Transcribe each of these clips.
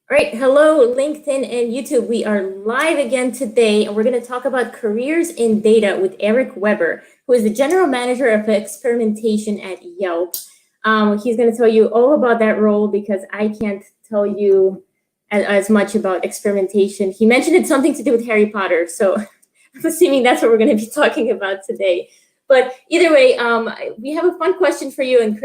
All right, hello, LinkedIn and YouTube. We are live again today, and we're going to talk about careers in data with Eric Weber, who is the general manager of experimentation at Yelp. He's going to tell you all about that role because I can't tell you as much about experimentation. He mentioned it's something to do with Harry Potter, so I'm assuming that's what we're going to be talking about today. But either way, we have a fun question for you, and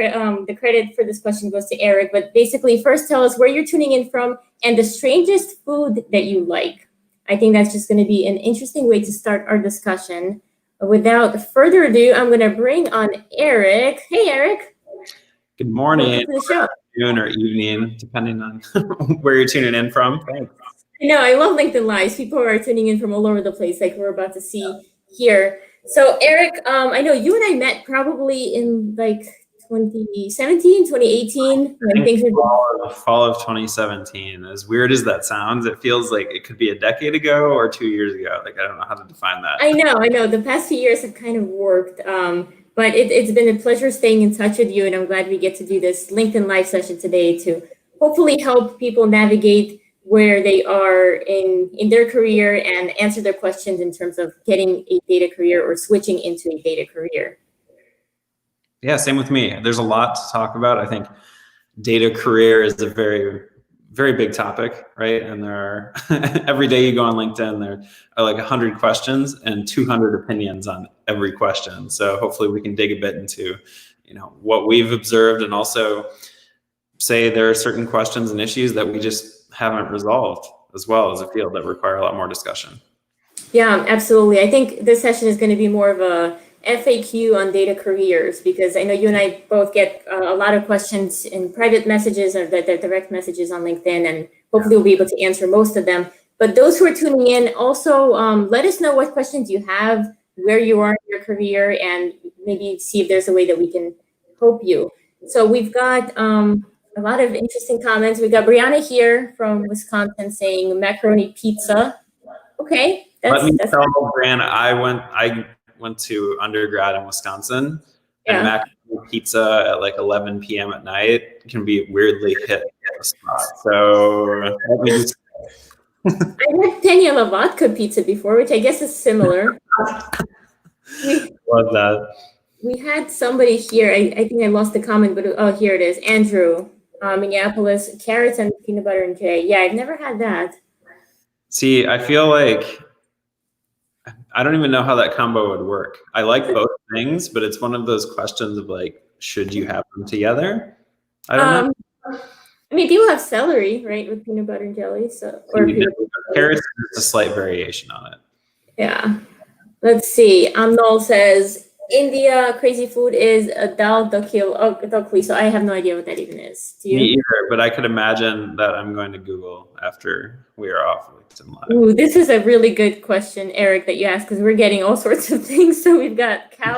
the credit for this question goes to Eric. But basically, first tell us where you're tuning in from and the strangest food that you like. I think that's just going to be an interesting way to start our discussion. Without further ado, I'm going to bring on Eric. Hey, Eric. Good morning, Welcome to the show. afternoon, or evening, depending on where you're tuning in from. Thanks. I love LinkedIn Lives. People are tuning in from all over the place, like we're about to see here. So, Eric, I know you and I met probably in like 2017, 2018, when things were fall of 2017. As weird as that sounds, it feels like it could be a decade ago or 2 years ago. Like, I don't know how to define that. I know. The past few years have kind of warped, but it's been a pleasure staying in touch with you, and I'm glad we get to do this LinkedIn Live session today to hopefully help people navigate where they are in their career and answer their questions in terms of getting a data career or switching into a data career. Yeah, same with me. There's a lot to talk about. I think data career is a very, very big topic, right? And there are, every day you go on LinkedIn, there are like 100 questions and 200 opinions on every question. So hopefully we can dig a bit into, what we've observed, and also say there are certain questions and issues that we just haven't resolved as well as a field that require a lot more discussion. Yeah, absolutely. I think this session is going to be more of a FAQ on data careers, because I know you and I both get a lot of questions in private messages or the direct messages on LinkedIn, and hopefully we'll be able to answer most of them. But those who are tuning in, also let us know what questions you have, where you are in your career, and maybe see if there's a way that we can help you. So we've got a lot of interesting comments. We got Brianna here from Wisconsin saying macaroni pizza. Okay. Let me tell Brianna, I went to undergrad in Wisconsin, and macaroni pizza at like 11 p.m. at night can be weirdly hit the spot. So let me just... I had penne alla vodka pizza before, which I guess is similar. Love that. We had somebody here. I think I lost the comment, but here it is. Andrew, Minneapolis, carrots and peanut butter and jelly. Yeah, I've never had that. See, I feel like I don't even know how that combo would work. I like both things, but it's one of those questions of like, should you have them together? I don't know. I mean, people have celery, right, with peanut butter and jelly. So, or carrots, there's a slight variation on it. Yeah. Let's see. Amnol says India crazy food is a dal dakli. So I have no idea what that even is. Do you? Me either, but I could imagine that I'm going to Google after we are off LinkedIn Live. Ooh, this is a really good question, Eric, that you asked, because we're getting all sorts of things. So we've got cow.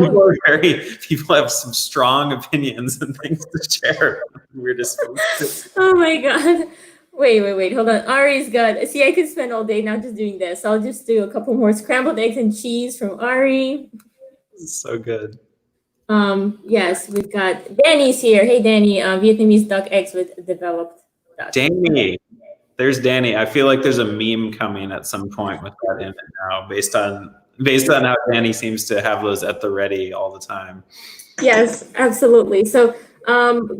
People have some strong opinions and things to share. Weirdest things. Oh my God. Wait, hold on. Ari's got, see, I could spend all day now just doing this. I'll just do a couple more scrambled eggs and cheese from Ari. This is so good. Yes, we've got Danny's here. Hey, Danny, Vietnamese duck eggs with developed duck. Danny, there's Danny. I feel like there's a meme coming at some point with that in it now, based on how Danny seems to have those at the ready all the time. Yes, absolutely. So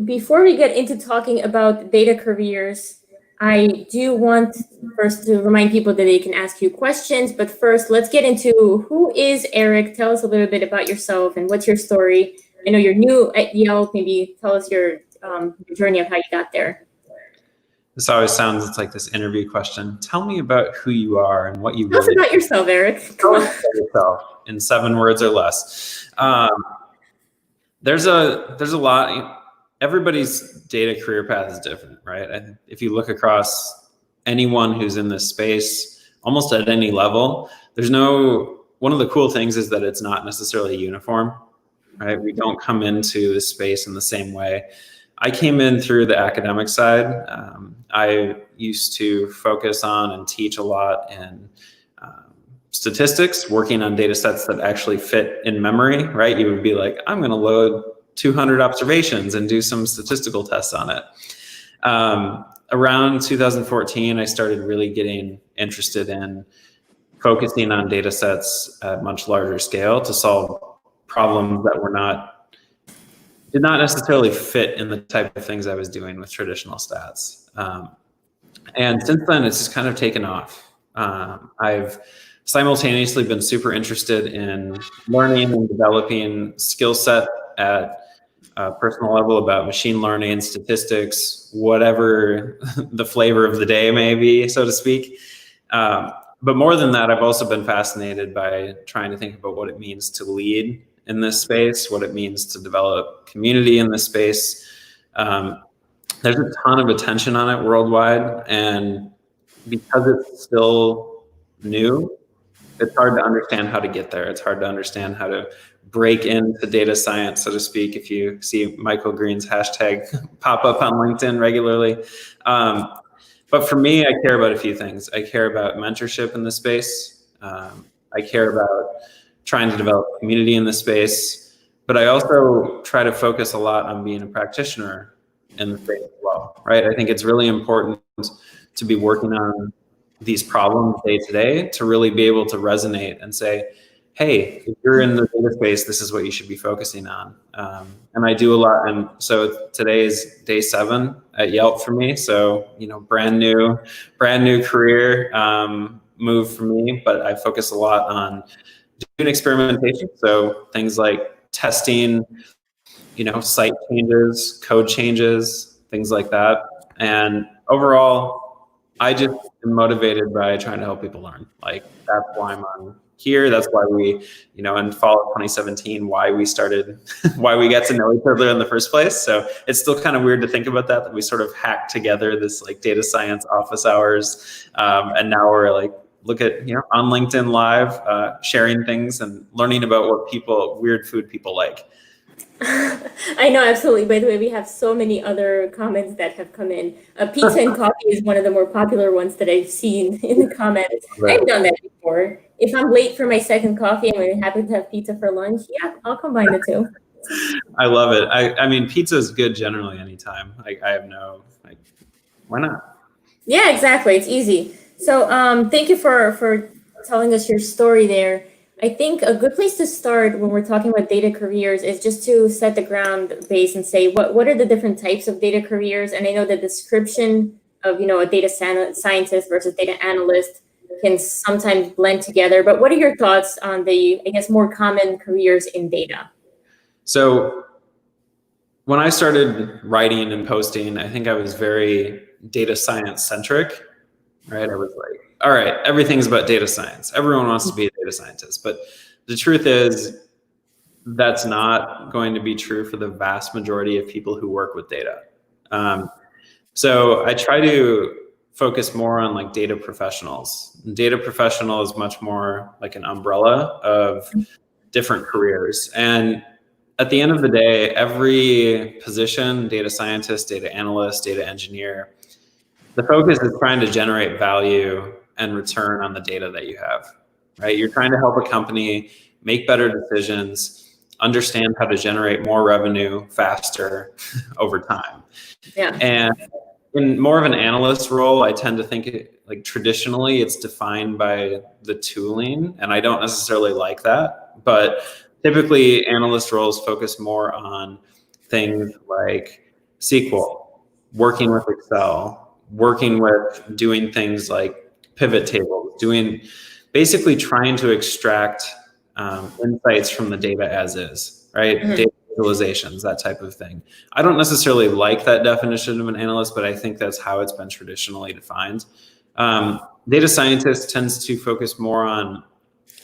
before we get into talking about data careers, I do want first to remind people that they can ask you questions, but first let's get into who is Eric. Tell us a little bit about yourself and what's your story. I know you're new at Yelp. Maybe tell us your journey of how you got there. This always sounds, it's like this interview question. Tell me about who you are and what you Tell us about yourself, Eric. Tell us about yourself in 7 words or less. There's a lot. Everybody's data career path is different, right? If you look across anyone who's in this space, almost at any level, one of the cool things is that it's not necessarily uniform, right? We don't come into this space in the same way. I came in through the academic side. I used to focus on and teach a lot in statistics, working on data sets that actually fit in memory, right? You would be like, I'm going to load 200 observations and do some statistical tests on it. around 2014, I started really getting interested in focusing on data sets at much larger scale to solve problems that did not necessarily fit in the type of things I was doing with traditional stats. And since then, it's just kind of taken off. I've simultaneously been super interested in learning and developing skill set at a personal level about machine learning, statistics, whatever the flavor of the day may be, so to speak. But more than that, I've also been fascinated by trying to think about what it means to lead in this space, what it means to develop community in this space. There's a ton of attention on it worldwide, and because it's still new, it's hard to understand how to get there. It's hard to understand how to break into data science, so to speak, if you see Michael Green's hashtag pop up on LinkedIn regularly. But for me, I care about a few things. I care about mentorship in this space. I care about trying to develop community in this space, but I also try to focus a lot on being a practitioner in the space as well, right? I think it's really important to be working on these problems day to day to really be able to resonate and say, hey, if you're in the data space, this is what you should be focusing on. And I do a lot. And so today is day 7 at Yelp for me. So, brand new career move for me, but I focus a lot on doing experimentation. So things like testing, site changes, code changes, things like that. And overall, I just am motivated by trying to help people learn. Like, that's why I'm on here. That's why we, in fall of 2017, why we started, why we got to know each other in the first place. So it's still kind of weird to think about that we sort of hacked together this like data science office hours. And now we're like, look at, on LinkedIn Live, sharing things and learning about what weird food people like. I know, absolutely. By the way, we have so many other comments that have come in. Pizza and coffee is one of the more popular ones that I've seen in the comments. Right. I've done that before. If I'm late for my second coffee and I happen to have pizza for lunch, yeah, I'll combine the two. I love it. I mean, pizza is good generally anytime. I have why not? Yeah, exactly. It's easy. So thank you for telling us your story there. I think a good place to start when we're talking about data careers is just to set the ground base and say what are the different types of data careers. And I know the description of a data scientist versus data analyst can sometimes blend together. But what are your thoughts on the, I guess, more common careers in data? So when I started writing and posting, I think I was very data science centric, right? I was like, all right, everything's about data science. Everyone wants to be a data scientist. But the truth is, that's not going to be true for the vast majority of people who work with data. So I try to focus more on like data professionals. Data professional is much more like an umbrella of different careers. And at the end of the day, every position, data scientist, data analyst, data engineer, the focus is trying to generate value and return on the data that you have, right? You're trying to help a company make better decisions, understand how to generate more revenue faster over time. Yeah. And in more of an analyst role, I tend to think like traditionally it's defined by the tooling, and I don't necessarily like that. But typically analyst roles focus more on things like SQL, working with Excel, working with doing things like pivot tables, basically trying to extract insights from the data as is, right? Mm-hmm. Data visualizations, that type of thing. I don't necessarily like that definition of an analyst, but I think that's how it's been traditionally defined. Data scientist tends to focus more on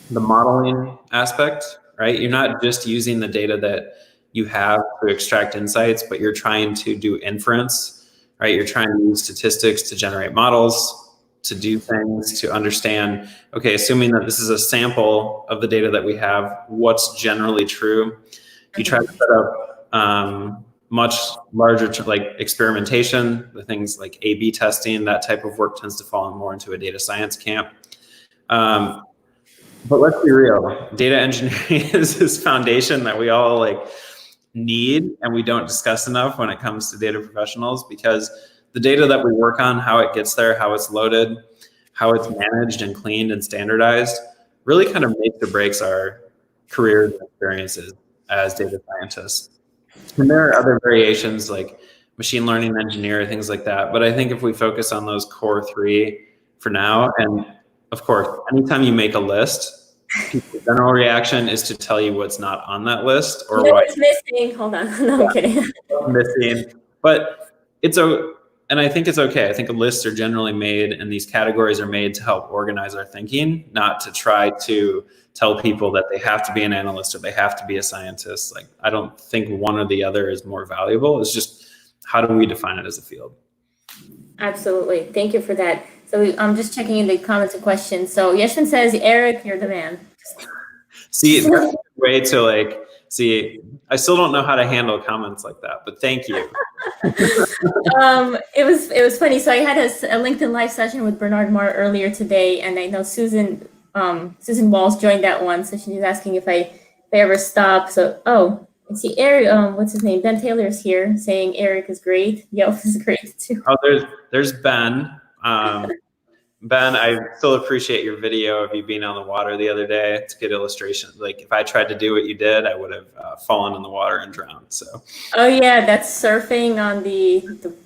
the modeling aspect, right? You're not just using the data that you have to extract insights, but you're trying to do inference, right? You're trying to use statistics to generate models, to do things, to understand, okay, assuming that this is a sample of the data that we have, what's generally true. You try to set up much larger like experimentation, the things like A/B testing, that type of work tends to fall more into a data science camp. But let's be real, data engineering is this foundation that we all like need and we don't discuss enough when it comes to data professionals, because the data that we work on, how it gets there, how it's loaded, how it's managed and cleaned and standardized, really kind of makes or breaks our careers and experiences as data scientists. And there are other variations like machine learning engineer, things like that. But I think if we focus on those core three for now, and of course, anytime you make a list, people's general reaction is to tell you what's not on that list or what's missing. Hold on. No, I'm kidding. missing. But and I think it's okay. I think lists are generally made and these categories are made to help organize our thinking, not to try to tell people that they have to be an analyst or they have to be a scientist. Like, I don't think one or the other is more valuable. It's just, how do we define it as a field? Absolutely. Thank you for that. So I'm just checking in the comments and questions. So Yeshvin says, Eric, you're the man. See, that's a way to I still don't know how to handle comments like that, but thank you. It was funny. So I had a LinkedIn live session with Bernard Marr earlier today, and I know Susan Walls joined that one. So she was asking if I ever stop. So, I see Eric, what's his name? Ben Taylor's here saying Eric is great. Yelp is great too. Oh, there's Ben. Ben, I still appreciate your video of you being on the water the other day. It's a good illustration. Like, if I tried to do what you did, I would have fallen in the water and drowned. So. Oh yeah, that's surfing on the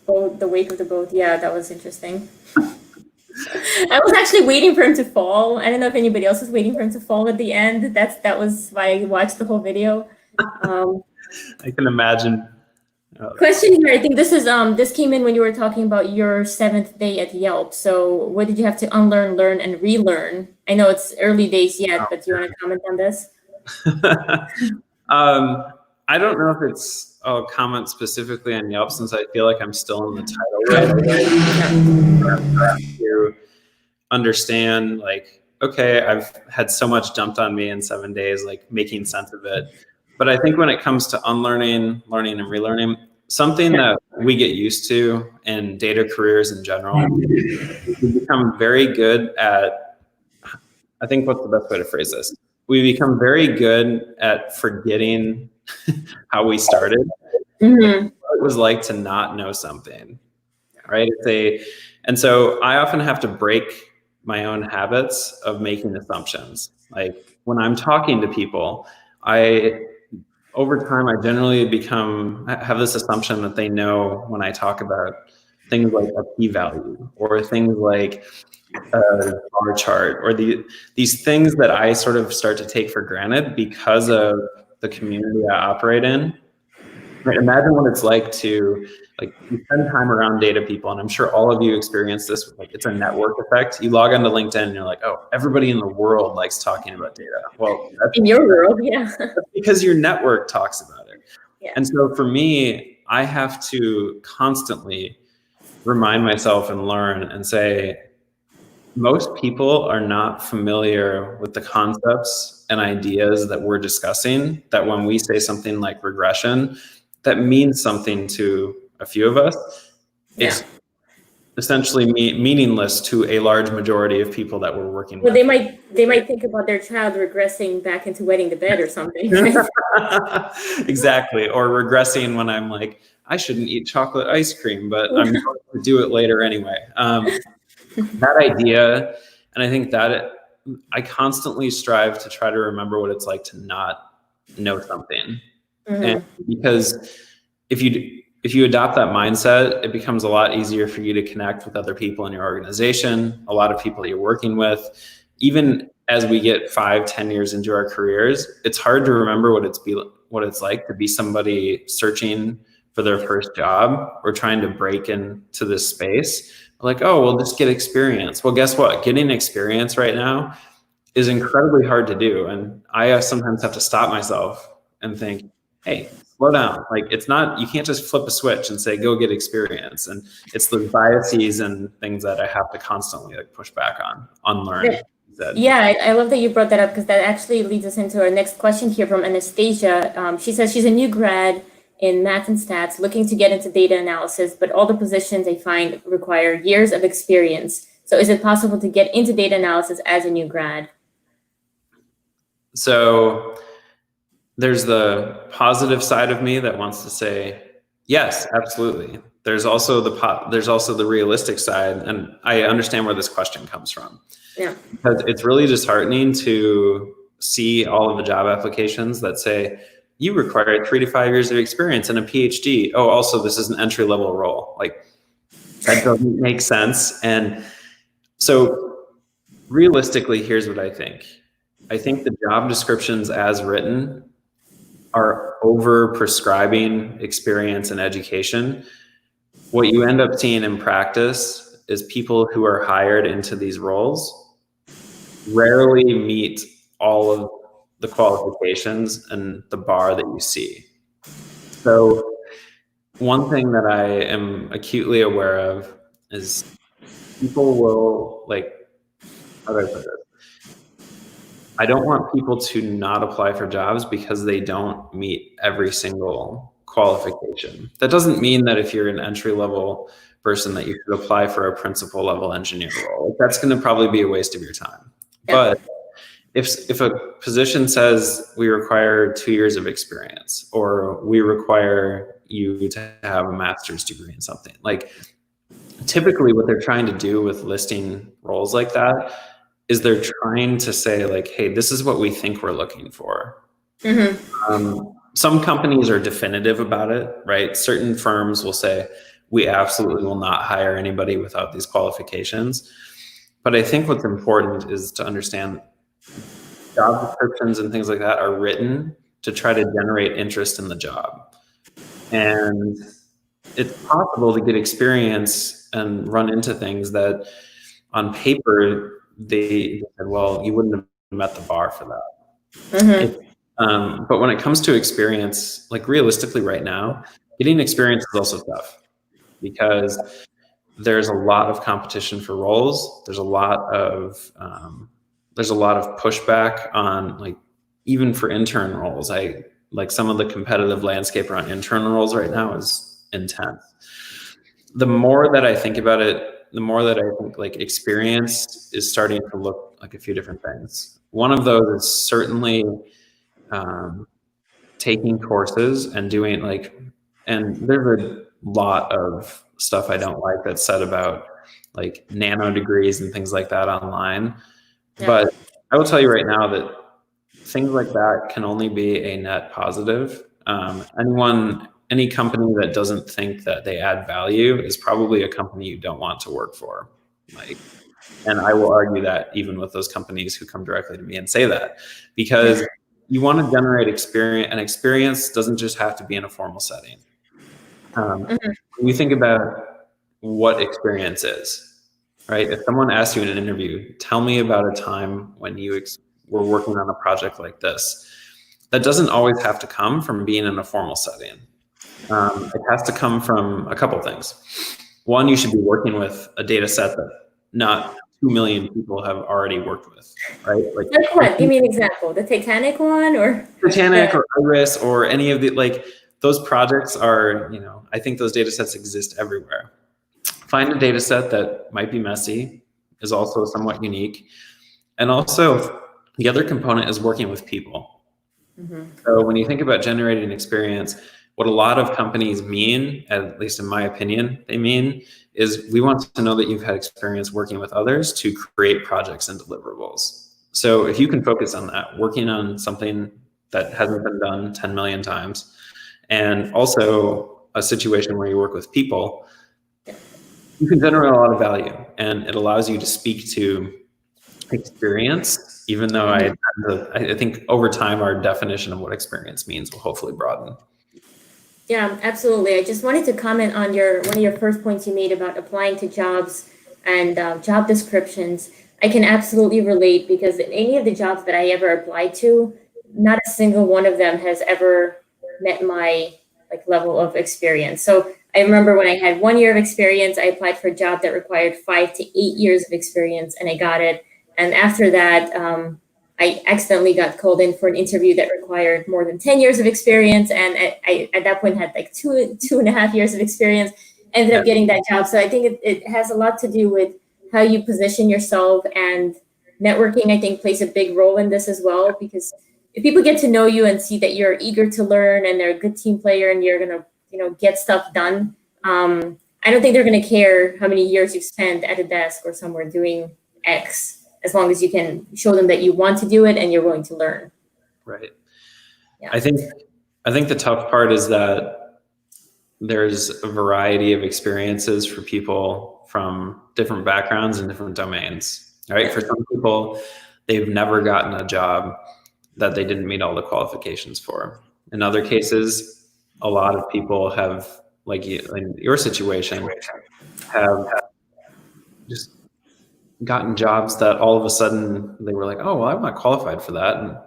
boat, the wake of the boat. Yeah, that was interesting. I was actually waiting for him to fall. I don't know if anybody else was waiting for him to fall at the end. That was why I watched the whole video. I can imagine. Question here. I think this came in when you were talking about your 7th day at Yelp. So what did you have to unlearn, learn, and relearn? I know it's early days yet, but do you want to comment on this? I don't know if I'll comment specifically on Yelp since I feel like I'm still in the title right to understand, like, okay, I've had so much dumped on me in 7 days, like making sense of it. But I think when it comes to unlearning, learning, and relearning, something that we get used to in data careers in general, we become very good at, I think what's the best way to phrase this? We become very good at forgetting how we started, what it was like to not know something, right? And so I often have to break my own habits of making assumptions. Like, when I'm talking to people, over time, I generally have this assumption that they know when I talk about things like a p-value or things like a bar chart or these things that I sort of start to take for granted because of the community I operate in. Right? Imagine what it's like to you spend time around data people, and I'm sure all of you experience this. It's a network effect. You log onto LinkedIn and you're like, oh, everybody in the world likes talking about data. Well, that's in your world, yeah. That's because your network talks about it. Yeah. And so for me, I have to constantly remind myself and learn and say, most people are not familiar with the concepts and ideas that we're discussing, that when we say something like regression, that means something to a few of us. Yeah. It's essentially meaningless to a large majority of people that we're working with. Well, they might think about their child regressing back into wetting the bed or something. Exactly. Or regressing when I'm like, I shouldn't eat chocolate ice cream, but I'm going to do it later anyway. That idea, and I think that I constantly strive to try to remember what it's like to not know something. And because if you adopt that mindset, it becomes a lot easier for you to connect with other people in your organization, a lot of people you're working with. Even as we get 5-10 years into our careers, it's hard to remember what it's like to be somebody searching for their first job or trying to break into this space. Like, oh, we'll just get experience. Well, guess what? Getting experience right now is incredibly hard to do. And I sometimes have to stop myself and think, hey, slow down. Like, it's not, you can't just flip a switch and say, go get experience. And it's the biases and things that I have to constantly push back on, unlearn. Yeah, I love that you brought that up, because that actually leads us into our next question here from Anastasia. She says she's a new grad in math and stats, looking to get into data analysis, but all the positions they find require years of experience. So is it possible to get into data analysis as a new grad? So there's the positive side of me that wants to say, Yes, absolutely. There's also the realistic side, and I understand where this question comes from. Yeah. Because it's really disheartening to see all of the job applications that say you require 3 to 5 years of experience and a PhD. Oh, also this is an entry level role. Like that doesn't make sense. And so realistically, here's what I think. I think the job descriptions as written are over prescribing experience and education. What you end up seeing in practice is people who are hired into these roles rarely meet all of the qualifications and the bar that you see. So one thing that I am acutely aware of is people will how do I put this? I don't want people to not apply for jobs because they don't meet every single qualification. That doesn't mean that if you're an entry level person that you should apply for a principal level engineer role. That's going to probably be a waste of your time. Yeah. But if a position says we require 2 years of experience, or we require you to have a master's degree in something, like typically what they're trying to do with listing roles like that is they're trying to say like, hey, this is what we think we're looking for. Some companies are definitive about it, right? Certain firms will say, we absolutely will not hire anybody without these qualifications. But I think what's important is to understand job descriptions and things like that are written to try to generate interest in the job. And it's possible to get experience and run into things that on paper, they said, well, you wouldn't have met the bar for that. But when it comes to experience, like realistically right now, getting experience is also tough because there's a lot of competition for roles. There's a lot of pushback on, like, even for intern roles. Like some of the competitive landscape around intern roles right now is intense. The more that I think about it, the more that I think like experience is starting to look like a few different things. One of those is certainly taking courses and doing and there's a lot of stuff I don't like that's said about like nano degrees and things like that online. Yeah. But I will tell you right now that things like that can only be a net positive. Any company that doesn't think that they add value is probably a company you don't want to work for. And I will argue that even with those companies who come directly to me and say that, because you want to generate experience, and experience doesn't just have to be in a formal setting. When you think about what experience is, right? If someone asks you in an interview, tell me about a time when you were working on a project like this, that doesn't always have to come from being in a formal setting. It has to come from a couple things. One, you should be working with a data set that not 2 million people have already worked with, right? Like what? Give me an example. The Titanic one, or Titanic, or Iris, or any of the those projects are, I think those data sets exist everywhere. Find a data set that might be messy, is also somewhat unique, and also the other component is working with people. So when you think about generating experience, what a lot of companies mean, at least in my opinion, they mean is we want to know that you've had experience working with others to create projects and deliverables. So if you can focus on that, working on something that hasn't been done 10 million times, and also a situation where you work with people, you can generate a lot of value, and it allows you to speak to experience, even though I think over time our definition of what experience means will hopefully broaden. Yeah, absolutely. I just wanted to comment on one of your first points you made about applying to jobs and job descriptions. I can absolutely relate, because in any of the jobs that I ever applied to, not a single one of them has ever met my level of experience. So I remember when I had 1 year of experience, I applied for a job that required 5 to 8 years of experience, and I got it. And after that, I accidentally got called in for an interview that required more than 10 years of experience. And I at that point had 2.5 years of experience, ended up getting that job. So I think it has a lot to do with how you position yourself, and networking, I think, plays a big role in this as well, because if people get to know you and see that you're eager to learn and they're a good team player and you're going to get stuff done. I don't think they're going to care how many years you've spent at a desk or somewhere doing X, as long as you can show them that you want to do it and you're willing to learn. Right. Yeah. I think the tough part is that there's a variety of experiences for people from different backgrounds and different domains, right? For some people, they've never gotten a job that they didn't meet all the qualifications for. In other cases, a lot of people have, like in your situation, have just gotten jobs that all of a sudden they were like, oh, well, I'm not qualified for that. And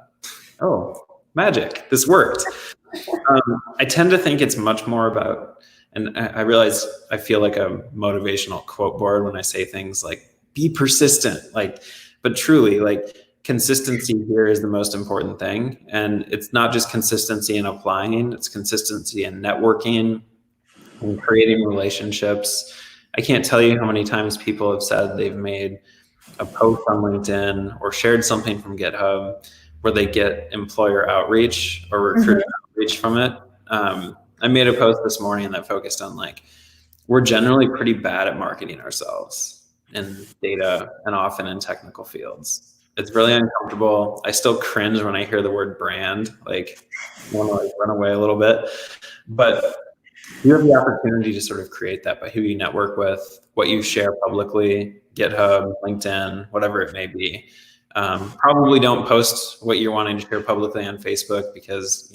oh, magic, this worked. I tend to think it's much more about, and I realize I feel like a motivational quote board when I say things like, be persistent, but truly, consistency here is the most important thing. And it's not just consistency in applying, it's consistency in networking and creating relationships. I can't tell you how many times people have said they've made a post on LinkedIn or shared something from GitHub where they get employer outreach or recruiter outreach from it. I made a post this morning that focused on we're generally pretty bad at marketing ourselves in data and often in technical fields. It's really uncomfortable. I still cringe when I hear the word brand, I want to run away a little bit, but you have the opportunity to sort of create that by who you network with, what you share publicly, GitHub, LinkedIn, whatever it may be. Probably don't post what you're wanting to share publicly on Facebook because,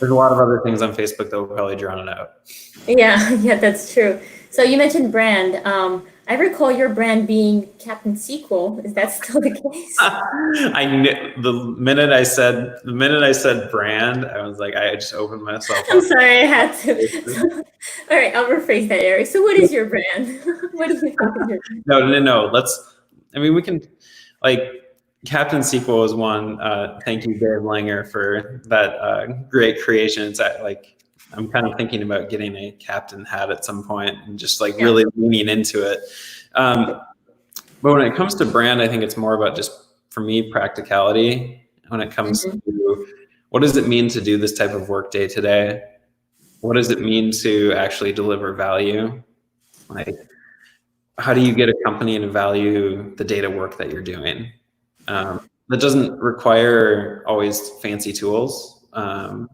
there's a lot of other things on Facebook that will probably drown it out. Yeah, that's true. So you mentioned brand. I recall your brand being Captain SQL. Is that still the case? I knew the minute I said brand, I was like, I just opened myself up. I'm sorry, I had to. All right, I'll rephrase that, Eric. So what is your brand? What do you think is your brand? No. We can, Captain SQL is one. Thank you, Dave Langer, for that great creation. It's I'm kind of thinking about getting a captain hat at some point and just really leaning into it. But when it comes to brand, I think it's more about just, for me, practicality. When it comes to what does it mean to do this type of work day to day? What does it mean to actually deliver value? How do you get a company to value the data work that you're doing? That doesn't require always fancy tools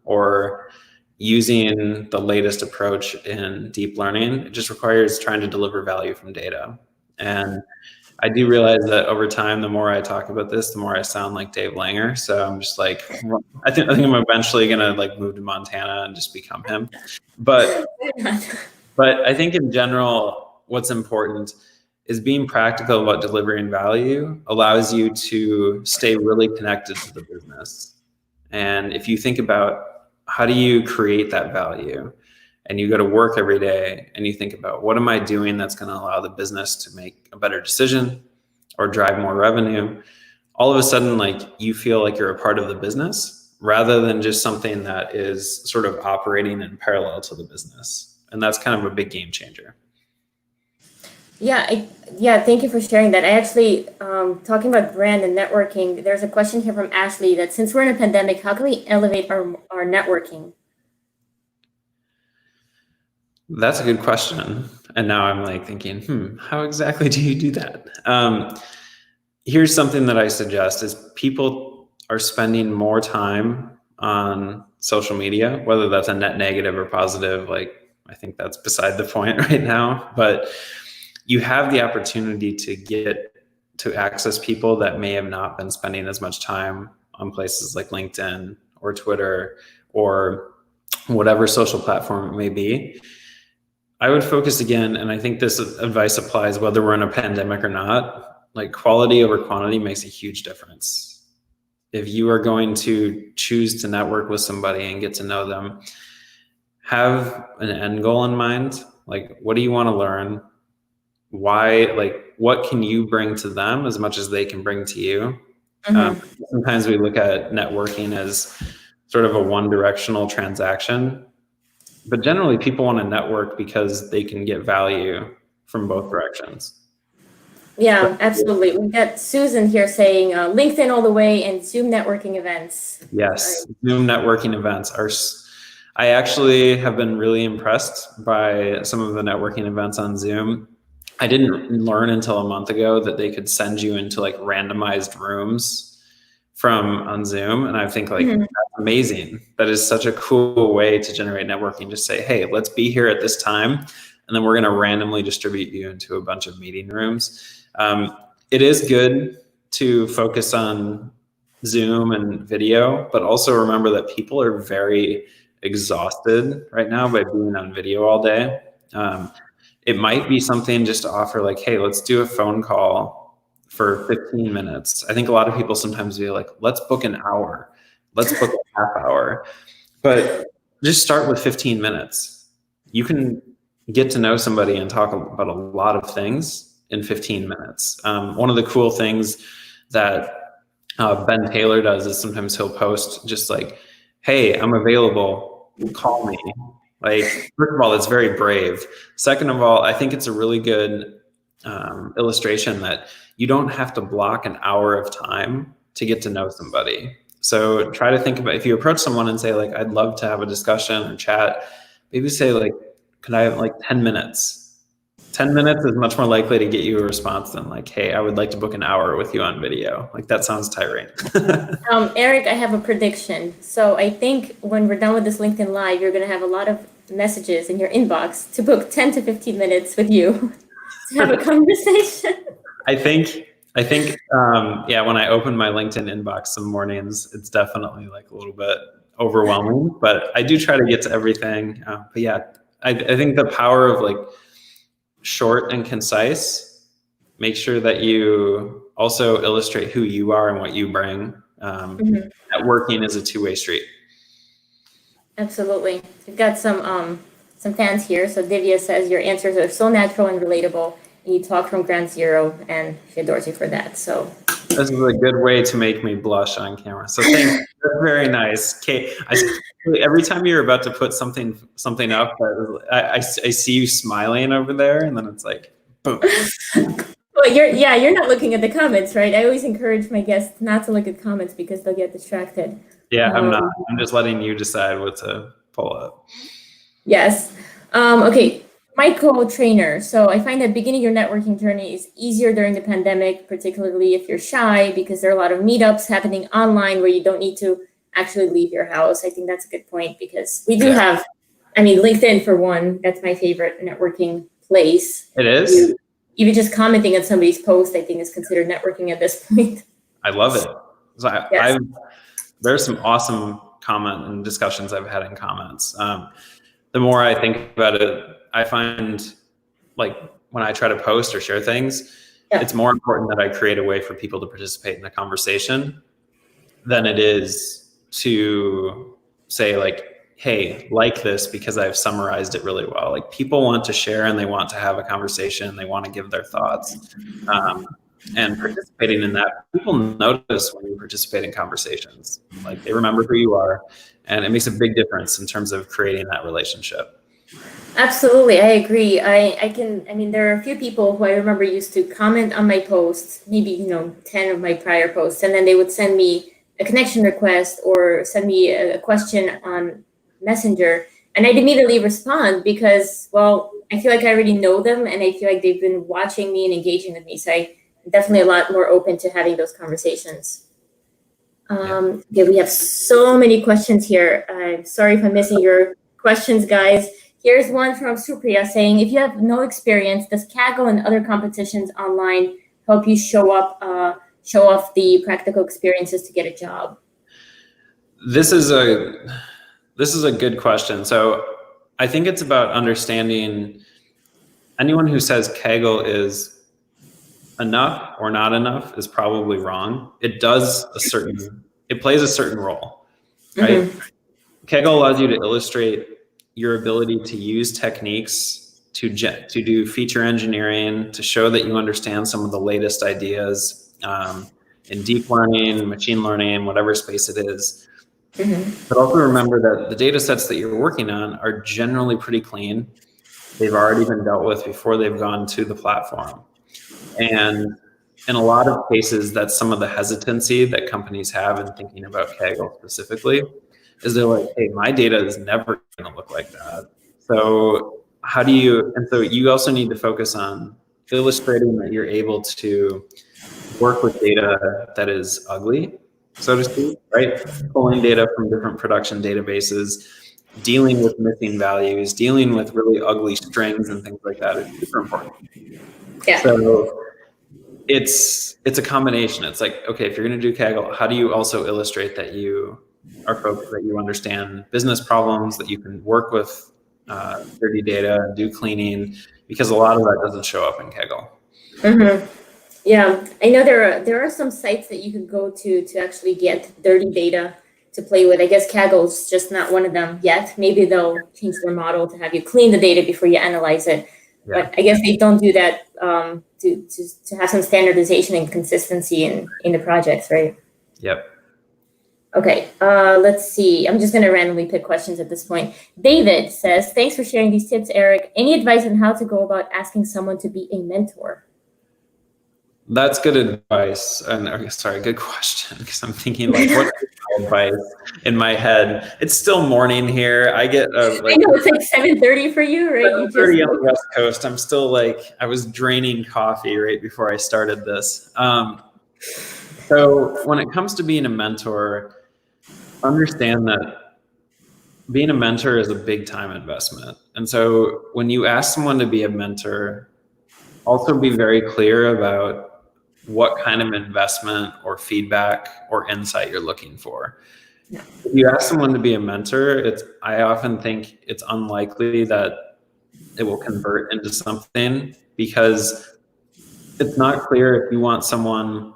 or using the latest approach in deep learning. It just requires trying to deliver value from data. And I do realize that over time, the more I talk about this, the more I sound like Dave Langer. So I'm just I think I'm eventually gonna move to Montana and just become him. But I think in general, what's important is being practical about delivering value allows you to stay really connected to the business. And if you think about how do you create that value, and you go to work every day and you think about what am I doing that's going to allow the business to make a better decision or drive more revenue, all of a sudden you feel like you're a part of the business rather than just something that is sort of operating in parallel to the business. And that's kind of a big game changer. Yeah, thank you for sharing that. I actually, talking about brand and networking, there's a question here from Ashley that since we're in a pandemic, how can we elevate our networking? That's a good question. And now I'm thinking, how exactly do you do that? Here's something that I suggest is people are spending more time on social media, whether that's a net negative or positive. I think that's beside the point right now, but you have the opportunity to get to access people that may have not been spending as much time on places like LinkedIn or Twitter or whatever social platform it may be. I would focus again, and I think this advice applies whether we're in a pandemic or not, quality over quantity makes a huge difference. If you are going to choose to network with somebody and get to know them, have an end goal in mind. What do you want to learn? Why, what can you bring to them as much as they can bring to you? Sometimes we look at networking as sort of a one-directional transaction, but generally people want to network because they can get value from both directions. Yeah, absolutely. We've got Susan here saying LinkedIn all the way and Zoom networking events. Yes, Zoom networking events are, I actually have been really impressed by some of the networking events on Zoom. I didn't learn until a month ago that they could send you into like randomized rooms from on Zoom. And I think like that's amazing. That is such a cool way to generate networking. Just say, hey, let's be here at this time. And then we're going to randomly distribute you into a bunch of meeting rooms. It is good to focus on Zoom and video, but also remember that people are very exhausted right now by being on video all day. It might be something just to offer like, hey, let's do a phone call for 15 minutes. I think a lot of people sometimes be like, let's book an hour. Let's book a half hour. But just start with 15 minutes. You can get to know somebody and talk about a lot of things in 15 minutes. One of the cool things that Ben Taylor does is sometimes he'll post just like, hey, I'm available, call me. Like, first of all, it's very brave. Second of all, I think it's a really good illustration that you don't have to block an hour of time to get to know somebody. So try to think about, if you approach someone and say like, I'd love to have a discussion or chat, maybe say like, can I have like 10 minutes? 10 minutes is much more likely to get you a response than like, hey, I would like to book an hour with you on video. Like that sounds tiring. Eric, I have a prediction. So I think when we're done with this LinkedIn Live, you're going to have a lot of messages in your inbox to book 10 to 15 minutes with you to have a conversation. I think, yeah, when I open my LinkedIn inbox some mornings, it's definitely like a little bit overwhelming, but I do try to get to everything. But yeah, I think the power of like short and concise, make sure that you also illustrate who you are and what you bring. Networking is a two-way street. Absolutely. We've got some fans here. So Divya says your answers are so natural and relatable, and you talk from ground zero, and she adores you for that. So this is a good way to make me blush on camera. So thank you. That's very nice, Kate. Every time you're about to put something up, I see you smiling over there, and then it's like, boom. Well, you're not looking at the comments, right? I always encourage my guests not to look at comments because they'll get distracted. Yeah, I'm not. I'm just letting you decide what to pull up. Yes. Okay. Michael Trainer. So I find that beginning your networking journey is easier during the pandemic, particularly if you're shy, because there are a lot of meetups happening online where you don't need to actually leave your house. I think that's a good point because we do have, LinkedIn for one, that's my favorite networking place. It is? Even just commenting on somebody's post, I think is considered networking at this point. I love it. So Yes. There's some awesome comment and discussions I've had in comments. The more I think about it, I find like when I try to post or share things, it's more important that I create a way for people to participate in the conversation than it is to say like, hey, like this because I've summarized it really well. Like people want to share and they want to have a conversation. They want to give their thoughts. And participating in that, people notice when you participate in conversations. Like they remember who you are, and it makes a big difference in terms of creating that relationship. Absolutely, I agree. There are a few people who I remember used to comment on my posts, maybe 10 of my prior posts, and then they would send me a connection request or send me a question on Messenger, and I'd immediately respond because, well, I feel like I already know them, and I feel like they've been watching me and engaging with me. So I'm definitely a lot more open to having those conversations. Okay, we have so many questions here. I'm sorry if I'm missing your questions, guys. Here's one from Supriya saying, if you have no experience, does Kaggle and other competitions online help you show off the practical experiences to get a job? This is a good question. So I think it's about understanding anyone who says Kaggle is enough or not enough is probably wrong. It plays a certain role, right? Kaggle allows you to illustrate your ability to use techniques to do feature engineering, to show that you understand some of the latest ideas in deep learning, machine learning, whatever space it is. But also remember that the data sets that you're working on are generally pretty clean. They've already been dealt with before they've gone to the platform. And in a lot of cases, that's some of the hesitancy that companies have in thinking about Kaggle specifically. is they're like, hey, my data is never going to look like that. So how do you, and so you also need to focus on illustrating that you're able to work with data that is ugly, so to speak, right? Pulling data from different production databases, dealing with missing values, dealing with really ugly strings and things like that is super important. Yeah. So it's a combination. It's like, okay, if you're going to do Kaggle, how do you also illustrate that you are focused, that you understand business problems, that you can work with dirty data, do cleaning, because a lot of that doesn't show up in Kaggle. Mm-hmm. Yeah, I know there are some sites that you can go to actually get dirty data to play with. I guess Kaggle's just not one of them yet. Maybe they'll change their model to have you clean the data before you analyze it. Yeah. But I guess they don't do that to have some standardization and consistency in the projects, right? Yep. Okay, let's see. I'm just going to randomly pick questions at this point. David says, thanks for sharing these tips, Eric. Any advice on how to go about asking someone to be a mentor? That's good advice. And sorry, good question. Because I'm thinking like, what's advice in my head? It's still morning here. I get like, I know it's like 7:30 for you, right? 7:30 on the West Coast. I'm still like, I was draining coffee right before I started this. So when it comes to being a mentor, understand that being a mentor is a big time investment. And so when you ask someone to be a mentor, also be very clear about what kind of investment or feedback or insight you're looking for. Yeah. If you ask someone to be a mentor, I often think it's unlikely that it will convert into something, because it's not clear if you want someone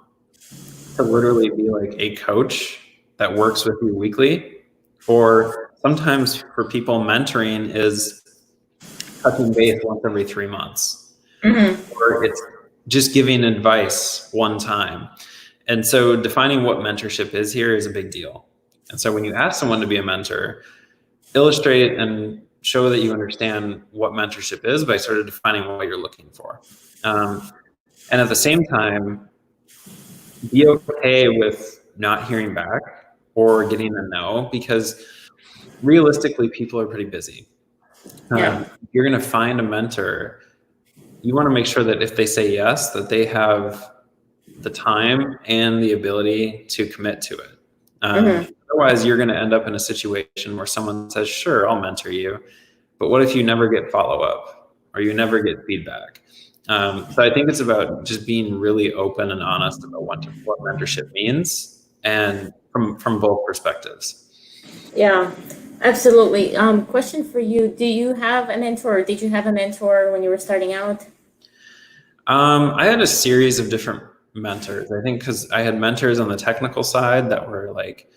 to literally be like a coach that works with you weekly, or sometimes for people, mentoring is touching base once every 3 months. Mm-hmm. Or it's just giving advice one time. And so defining what mentorship is here is a big deal. And so when you ask someone to be a mentor, illustrate and show that you understand what mentorship is by sort of defining what you're looking for. And at the same time, be okay with not hearing back or getting a no, because realistically, people are pretty busy. Yeah. If you're going to find a mentor, you want to make sure that if they say yes, that they have the time and the ability to commit to it. Otherwise, you're going to end up in a situation where someone says, sure, I'll mentor you. But what if you never get follow-up or you never get feedback? So I think it's about just being really open and honest about what mentorship means, and from both perspectives. Yeah, absolutely. Question for you. Do you have a mentor, or did you have a mentor when you were starting out? I had a series of different mentors. I think because I had mentors on the technical side that were like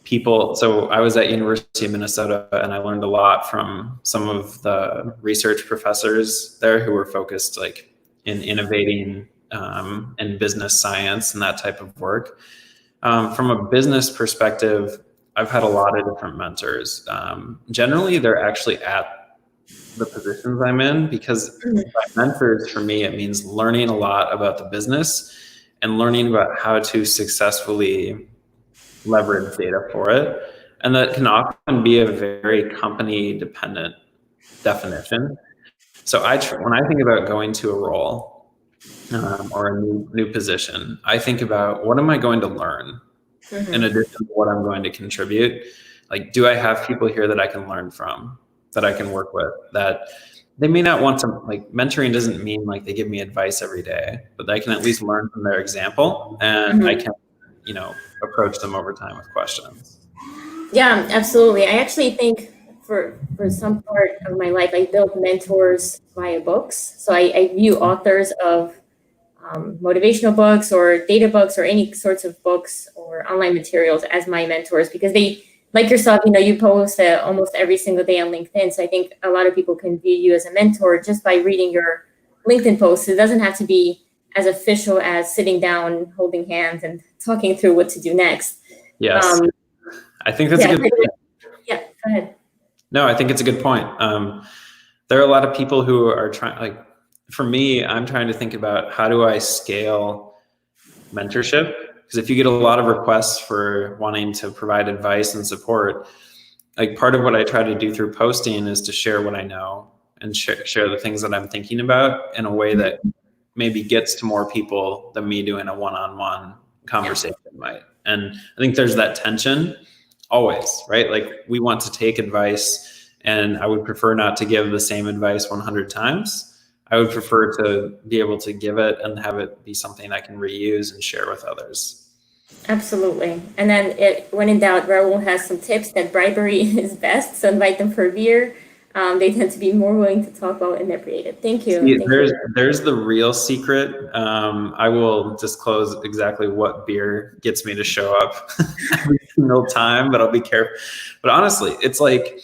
people. So I was at University of Minnesota, and I learned a lot from some of the research professors there who were focused like in innovating in business science and that type of work. From a business perspective, I've had a lot of different mentors. Generally, they're actually at the positions I'm in, because by mentors, for me, it means learning a lot about the business and learning about how to successfully leverage data for it. And that can often be a very company dependent definition. So when I think about going to a role or a new position, I think about, what am I going to learn in addition to what I'm going to contribute? Like, do I have people here that I can learn from, that I can work with, that they may not want to, like, mentoring doesn't mean like they give me advice every day, but I can at least learn from their example, and I can, approach them over time with questions. Yeah, absolutely. I actually think for some part of my life, I built mentors via books. So I view authors of motivational books or data books or any sorts of books or online materials as my mentors, because they, like yourself, you post almost every single day on LinkedIn. So I think a lot of people can view you as a mentor just by reading your LinkedIn posts. It doesn't have to be as official as sitting down, holding hands, and talking through what to do next. Yes. I think that's a good point. Yeah, go ahead. No, I think it's a good point. There are a lot of people who are trying, like, for me, I'm trying to think about, how do I scale mentorship? Because if you get a lot of requests for wanting to provide advice and support, like part of what I try to do through posting is to share what I know and share the things that I'm thinking about in a way that maybe gets to more people than me doing a one-on-one conversation might. And I think there's that tension always, right? Like we want to take advice, and I would prefer not to give the same advice 100 times. I would prefer to be able to give it and have it be something I can reuse and share with others. Absolutely. And then when in doubt, Raul has some tips that bribery is best. So invite them for a beer. They tend to be more willing to talk about and they're creative. Thank you. See, there's the real secret. I will disclose exactly what beer gets me to show up every single time, but I'll be careful. But honestly, it's like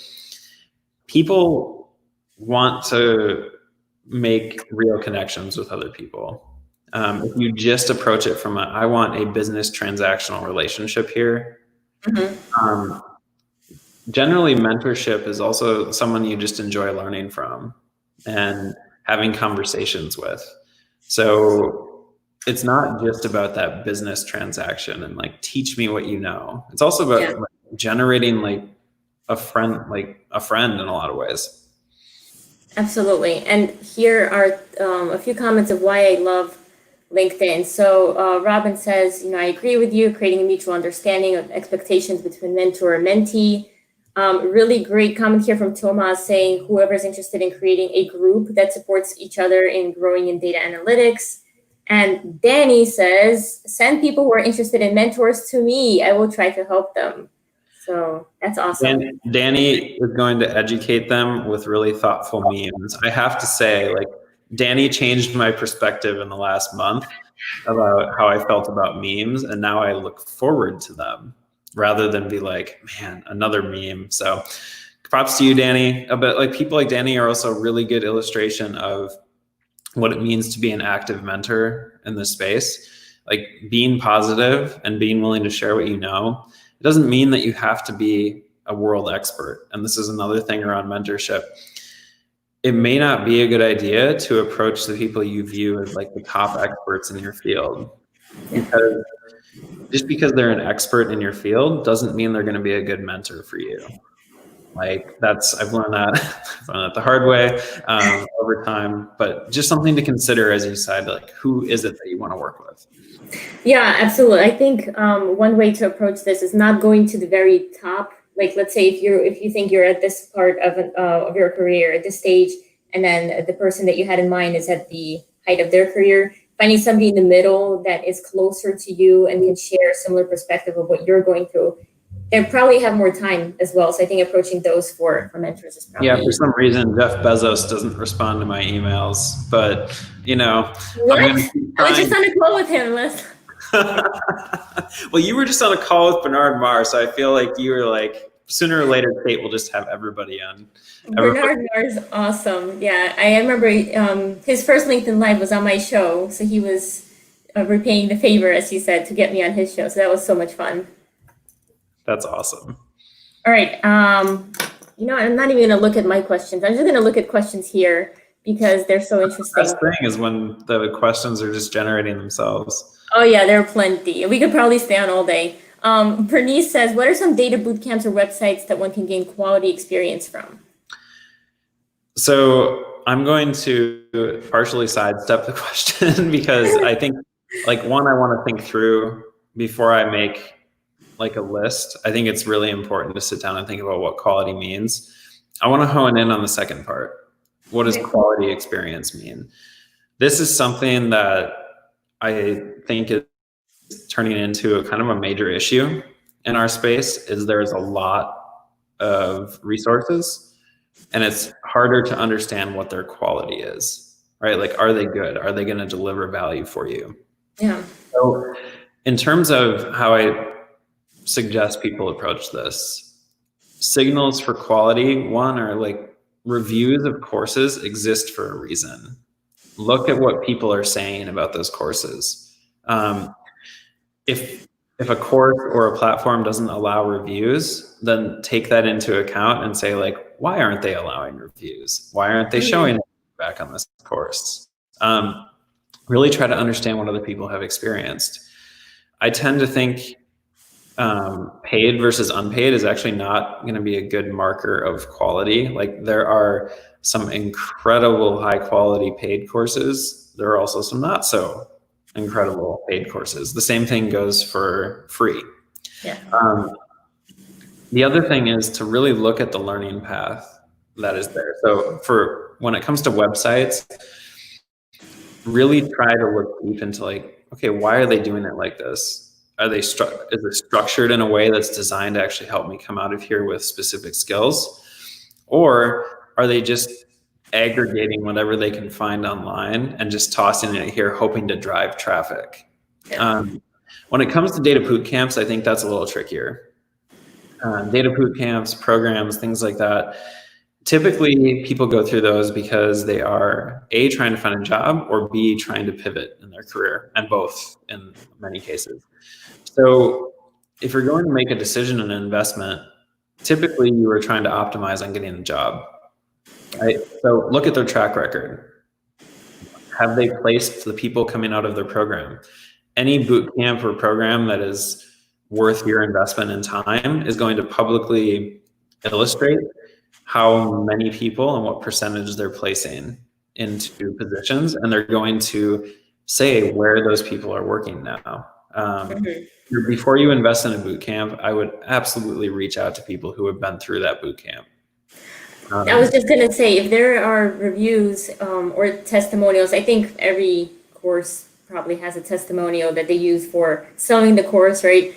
people want to make real connections with other people. If you just approach it from I want a business transactional relationship here. Generally, mentorship is also someone you just enjoy learning from and having conversations with. So it's not just about that business transaction and like teach me what you know. It's also about like, generating like a friend in a lot of ways. Absolutely. And here are a few comments of why I love LinkedIn. So Robin says, I agree with you, creating a mutual understanding of expectations between mentor and mentee. Really great comment here from Thomas saying whoever's interested in creating a group that supports each other in growing in data analytics. And Danny says, send people who are interested in mentors to me. I will try to help them. So that's awesome. Danny is going to educate them with really thoughtful memes. I have to say, like, Danny changed my perspective in the last month about how I felt about memes, and now I look forward to them rather than be like, man, another meme. So props to you, Danny. But like people like Danny are also a really good illustration of what it means to be an active mentor in this space. Like being positive and being willing to share what you know. It doesn't mean that you have to be a world expert. And this is another thing around mentorship. It may not be a good idea to approach the people you view as like the top experts in your field, because just because they're an expert in your field doesn't mean they're going to be a good mentor for you. Like I've learned that the hard way over time, but just something to consider as you decide like, who is it that you want to work with? Yeah, absolutely. I think one way to approach this is not going to the very top. Like, let's say if you think you're at this part of your career at this stage, and then the person that you had in mind is at the height of their career, finding somebody in the middle that is closer to you and can share a similar perspective of what you're going through, they probably have more time as well. So I think approaching those for mentors is probably... Yeah, for some reason, Jeff Bezos doesn't respond to my emails, but What? I was just on a call with him. Well, you were just on a call with Bernard Marr, so I feel like you were like, sooner or later, Kate will just have everybody on. Bernard Marr is awesome. Yeah, I remember his first LinkedIn Live was on my show, so he was repaying the favor, as he said, to get me on his show. So that was so much fun. That's awesome. All right. I'm not even going to look at my questions. I'm just going to look at questions here because they're so interesting. The best thing is when the questions are just generating themselves. Oh, yeah, there are plenty. We could probably stay on all day. Bernice says, what are some data boot camps or websites that one can gain quality experience from? So I'm going to partially sidestep the question because I think, like, one, I want to think through before I make like a list. I think it's really important to sit down and think about what quality means. I want to hone in on the second part. What does quality experience mean? This is something that I think is turning into a kind of a major issue in our space. Is there's a lot of resources and it's harder to understand what their quality is, right? Like, are they good? Are they going to deliver value for you? Yeah. So in terms of how I suggest people approach this, signals for quality, one, are like reviews of courses exist for a reason. Look at what people are saying about those courses. If a course or a platform doesn't allow reviews, then take that into account and say, like, why aren't they allowing reviews? Why aren't they showing feedback on this course? Really try to understand what other people have experienced. I tend to think paid versus unpaid is actually not going to be a good marker of quality. Like there are some incredible high quality paid courses. There are also some not so incredible paid courses. The same thing goes for free. Yeah. The other thing is to really look at the learning path that is there. So for when it comes to websites, really try to look deep into like, okay, why are they doing it like this? Are they is it structured in a way that's designed to actually help me come out of here with specific skills? Or are they just aggregating whatever they can find online and just tossing it here, hoping to drive traffic? Yeah. When it comes to data boot camps, I think that's a little trickier. Data boot camps, programs, things like that. Typically, people go through those because they are A, trying to find a job, or B, trying to pivot in their career, and both in many cases. So if you're going to make a decision and an investment, typically you are trying to optimize on getting a job, right? So look at their track record. Have they placed the people coming out of their program? Any boot camp or program that is worth your investment in time is going to publicly illustrate how many people and what percentage they're placing into positions, and they're going to say where those people are working now. Before you invest in a boot camp, I would absolutely reach out to people who have been through that boot camp. I was just going to say, if there are reviews or testimonials, I think every course probably has a testimonial that they use for selling the course, right?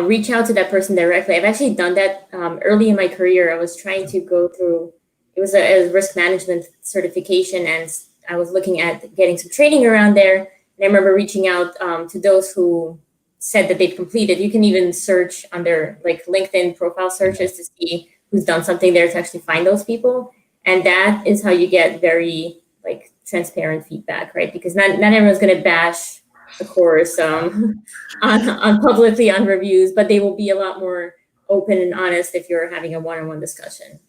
Reach out to that person directly. I've actually done that early in my career. I was trying to go through, it was a risk management certification, and I was looking at getting some training around there. And I remember reaching out to those who said that they've completed. You can even search under like LinkedIn profile searches to see who's done something there to actually find those people. And that is how you get very like transparent feedback, right? Because not everyone's going to bash the course on publicly on reviews, but they will be a lot more open and honest if you're having a one-on-one discussion.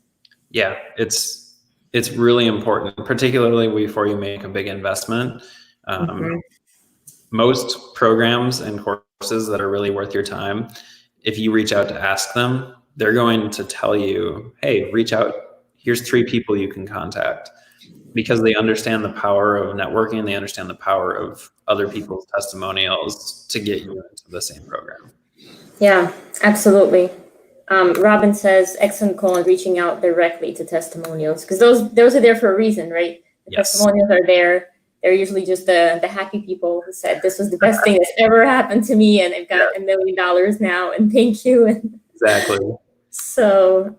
Yeah, it's really important, particularly before you make a big investment. Most programs and courses that are really worth your time, if you reach out to ask them, they're going to tell you, hey, reach out. Here's 3 people you can contact, because they understand the power of networking. They understand the power of other people's testimonials to get you into the same program. Yeah, absolutely. Robin says, excellent call on reaching out directly to testimonials, because those are there for a reason, right? The Yes. Testimonials are there. They're usually just the happy people who said, this was the best thing that's ever happened to me, and I've got $1 million now, and thank you. Exactly. So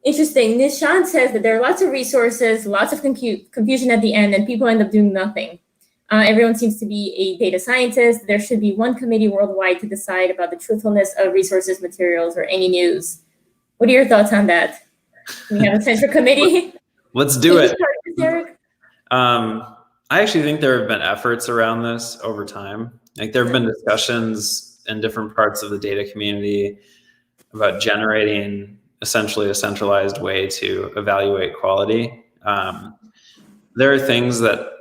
interesting. Nishan says that there are lots of resources, lots of confusion at the end, and people end up doing nothing. Everyone seems to be a data scientist. There should be one committee worldwide to decide about the truthfulness of resources, materials, or any news. What are your thoughts on that? Can we have a central committee? Let's do it. Eric? I actually think there have been efforts around this over time. Like there have been discussions in different parts of the data community about generating essentially a centralized way to evaluate quality. There are things that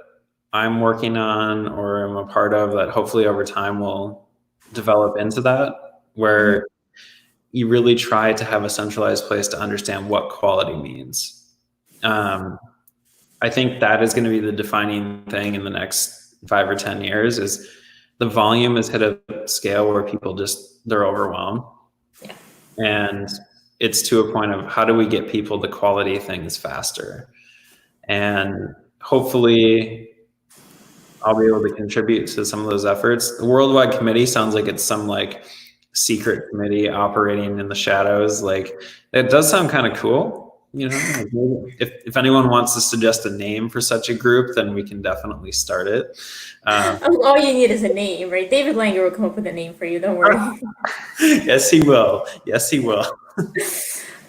I'm working on or I'm a part of that hopefully over time will develop into that, where you really try to have a centralized place to understand what quality means. I think that is going to be the defining thing in the next 5 or 10 years. Is the volume has hit a scale where people they're overwhelmed. Yeah. And it's to a point of how do we get people the quality things faster? And hopefully I'll be able to contribute to some of those efforts. The Worldwide Committee sounds like it's some like secret committee operating in the shadows. Like it does sound kind of cool. You know, if anyone wants to suggest a name for such a group, then we can definitely start it. All you need is a name, right? David Langer will come up with a name for you. Don't worry. Yes, he will. Yes, he will.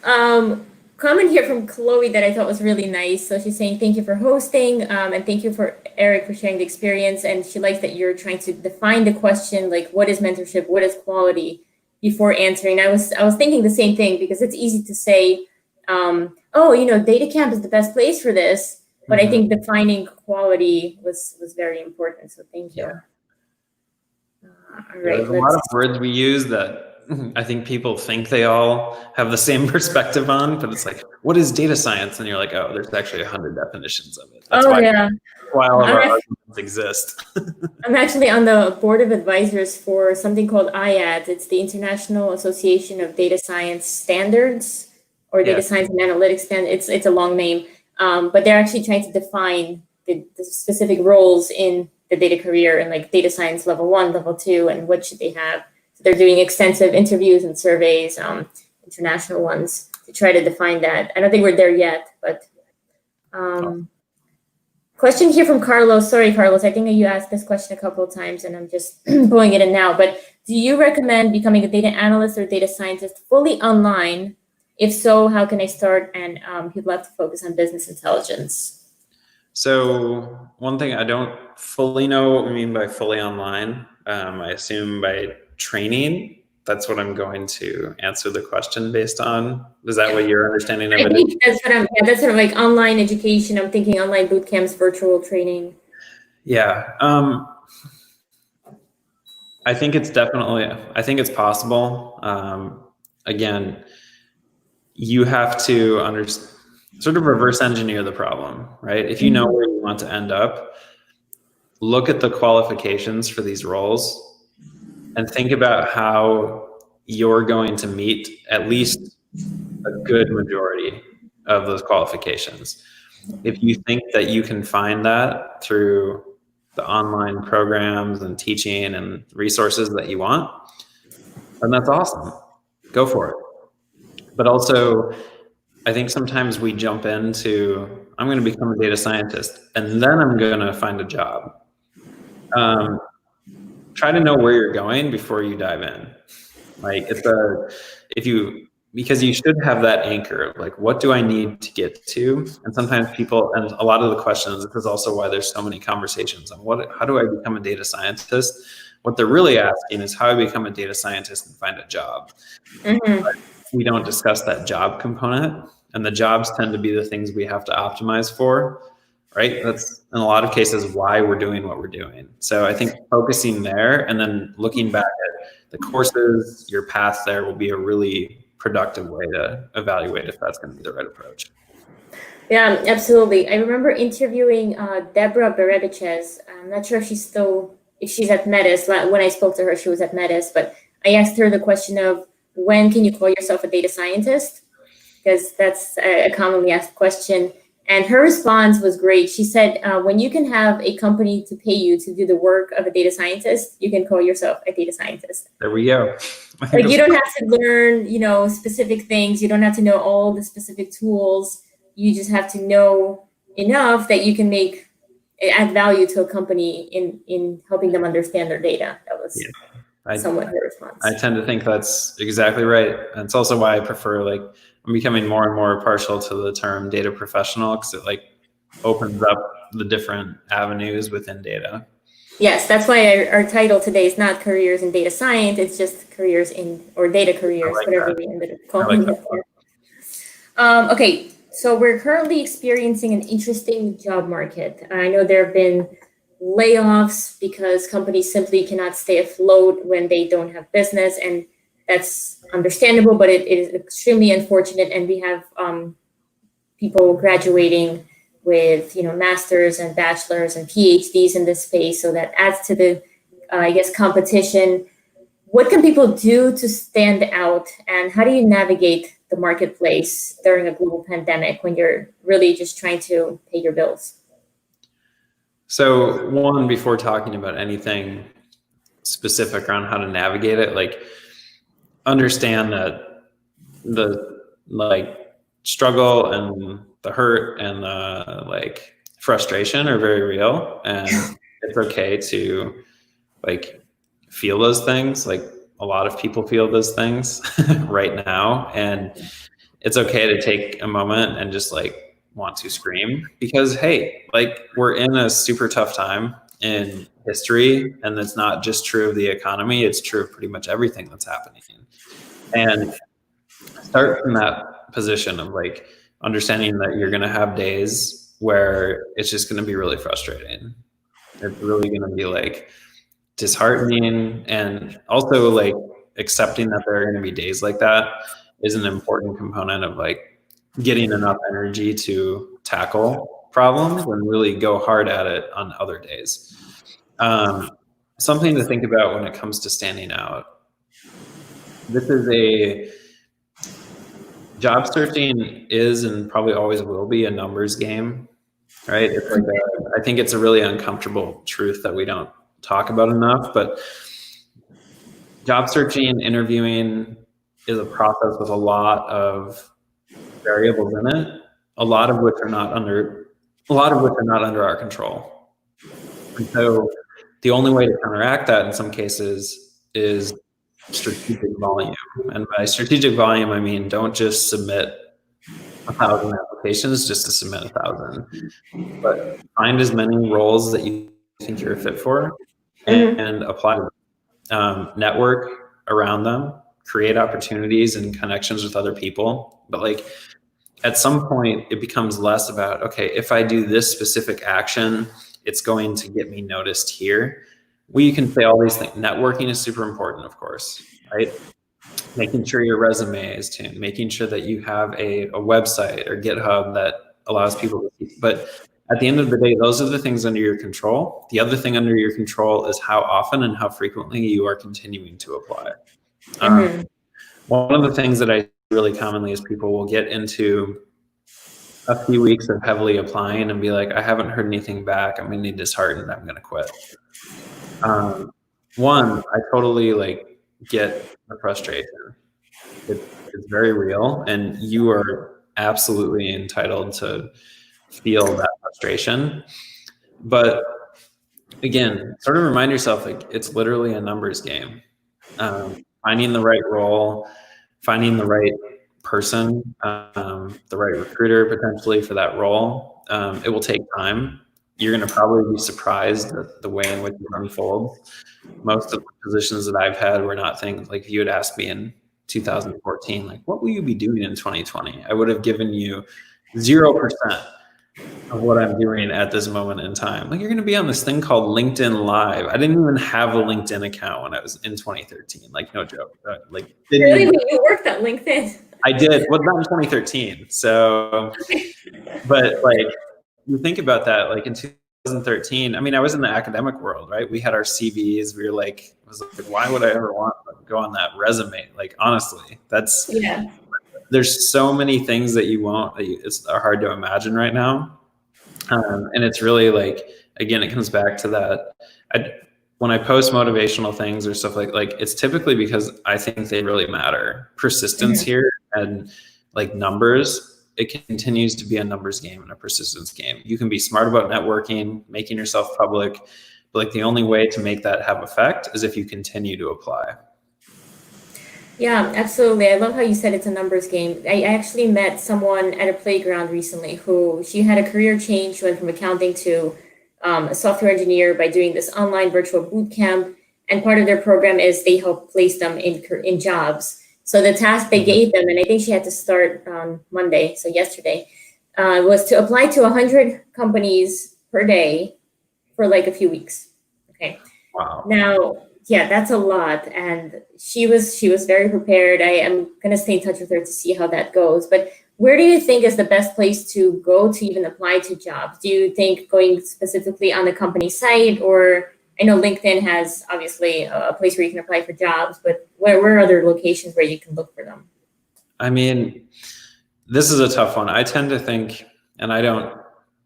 Comment here from Chloe that I thought was really nice. So she's saying, thank you for hosting, and thank you for Eric for sharing the experience. And she likes that you're trying to define the question, like what is mentorship, what is quality, before answering. I was thinking the same thing, because it's easy to say, oh, you know, data camp is the best place for this. But I think defining quality was very important. So thank you. All Yeah, right, there's a lot of words we use that I think people think they all have the same perspective on, but it's like, what is data science? And you're like, oh, there's actually 100 definitions of it. That's why all of our arguments exist. I'm actually on the board of advisors for something called IADS. It's the International Association of Data Science Standards, or Data Science and Analytics Standards. It's a long name, but they're actually trying to define the specific roles in the data career and like data science level 1, level 2, and what should they have. So they're doing extensive interviews and surveys, international ones, to try to define that. I don't think we're there yet, but. Question here from Carlos. Sorry, Carlos. I think you asked this question a couple of times and I'm just pulling it in now. But do you recommend becoming a data analyst or data scientist fully online? If so, how can I start? And he'd love to focus on business intelligence. So one thing, I don't fully know what we mean by fully online. I assume by training. That's what I'm going to answer the question based on. Is that what your understanding of it is? That's sort of like online education. I'm thinking online boot camps, virtual training. Yeah. I think it's possible. Again, you have to sort of reverse engineer the problem, right? If you know where you want to end up, look at the qualifications for these roles and think about how you're going to meet at least a good majority of those qualifications. If you think that you can find that through the online programs and teaching and resources that you want, then that's awesome. Go for it. But also, I think sometimes we jump into, I'm going to become a data scientist and then I'm going to find a job. Try to know where you're going before you dive in. Like because you should have that anchor of like, what do I need to get to? And sometimes people, and a lot of the questions, this is also why there's so many conversations on how do I become a data scientist? What they're really asking is how I become a data scientist and find a job. But we don't discuss that job component, and the jobs tend to be the things we have to optimize for, right? That's in a lot of cases why we're doing what we're doing. So I think focusing there and then looking back at the courses, your path there will be a really productive way to evaluate if that's going to be the right approach. Yeah, absolutely. I remember interviewing Deborah Berebiches. I'm not sure if she's at Metis. When I spoke to her, she was at Metis, but I asked her the question of, when can you call yourself a data scientist? Because that's a commonly asked question. And her response was great. She said, when you can have a company to pay you to do the work of a data scientist, you can call yourself a data scientist. There we go. Like, you don't have to learn, specific things. You don't have to know all the specific tools. You just have to know enough that you can add value to a company in helping them understand their data. That was somewhat her response. I tend to think that's exactly right. And it's also why I prefer, I'm becoming more and more partial to the term data professional, because it opens up the different avenues within data. Yes, that's why our title today is not careers in data science. It's just careers or data careers, whatever we ended up calling it. Okay, so we're currently experiencing an interesting job market. I know there have been layoffs because companies simply cannot stay afloat when they don't have business, and that's understandable, but it is extremely unfortunate. And we have people graduating with masters and bachelors and PhDs in this space, so that adds to the competition. What can people do to stand out, and how do you navigate the marketplace during a global pandemic when you're really just trying to pay your bills? So one, before talking about anything specific around how to navigate it, understand that the struggle and the hurt and the frustration are very real, and it's okay to feel those things. A lot of people feel those things right now, and it's okay to take a moment and just want to scream, because hey, we're in a super tough time in history, and it's not just true of the economy, it's true of pretty much everything that's happening. And start from that position of understanding that you're going to have days where it's just going to be really frustrating. It's really going to be disheartening, and also like accepting that there are going to be days like that is an important component of like getting enough energy to tackle problems and really go hard at it on other days. Something to think about when it comes to standing out. This is a job searching is and probably always will be a numbers game, right? It's like I think it's a really uncomfortable truth that we don't talk about enough, but job searching, interviewing is a process with a lot of variables in it, a lot of which are not under our control. And so the only way to counteract that in some cases is strategic volume. And by strategic volume, I mean, don't just submit 1,000 applications just to submit 1,000, but find as many roles that you think you're a fit for and apply to them. Network around them, create opportunities and connections with other people. But like at some point it becomes less about, okay, if I do this specific action, it's going to get me noticed here. You can say all these things. Networking is super important, of course, right? Making sure your resume is tuned, making sure that you have a website or GitHub that allows people to see. But at the end of the day, those are the things under your control. The other thing under your control is how often and how frequently you are continuing to apply. One of the things that I see really commonly is people will get into a few weeks of heavily applying and be like, I haven't heard anything back. I'm going to be disheartened. I'm going to quit. One, I totally like get the frustration. It's very real, and you are absolutely entitled to feel that frustration. But again, sort of remind yourself, like, it's literally a numbers game. Finding the right role, finding the right person, the right recruiter potentially for that role. It will take time. You're going to probably be surprised at the way in which it unfolds. Most of the positions that I've had were not things like, if you had asked me in 2014, like, what will you be doing in 2020? I would have given you 0% of what I'm doing at this moment in time. Like, you're going to be on this thing called LinkedIn Live. I didn't even have a LinkedIn account when I was in 2013. Like, no joke. Like, really, you worked at LinkedIn? I did. Well, not in 2013. So, but like, you think about that, like in 2013, I mean, I was in the academic world, right? We had our CVs. We were like, I was like, why would I ever want to go on that resume? Like, honestly, there's so many things that you won't, it's hard to imagine right now. And it's really like, again, it comes back to that. When I post motivational things or stuff like it's typically because I think they really matter. Persistence here and like numbers, it continues to be a numbers game and a persistence game. You can be smart about networking, making yourself public, but like the only way to make that have effect is if you continue to apply. Yeah, absolutely. I love how you said it's a numbers game. I actually met someone at a playground recently who she had a career change. She went from accounting to a software engineer by doing this online virtual boot camp. And part of their program is they help place them in jobs. So the task they gave them, and I think she had to start on Monday, so yesterday, was to apply to 100 companies per day for like a few weeks. Okay. Wow. Now, yeah, that's a lot. And she was very prepared. I am going to stay in touch with her to see how that goes. But where do you think is the best place to go to even apply to jobs? Do you think going specifically on the company site, or I know LinkedIn has obviously a place where you can apply for jobs, but where are other locations where you can look for them? I mean, this is a tough one. I tend to think, and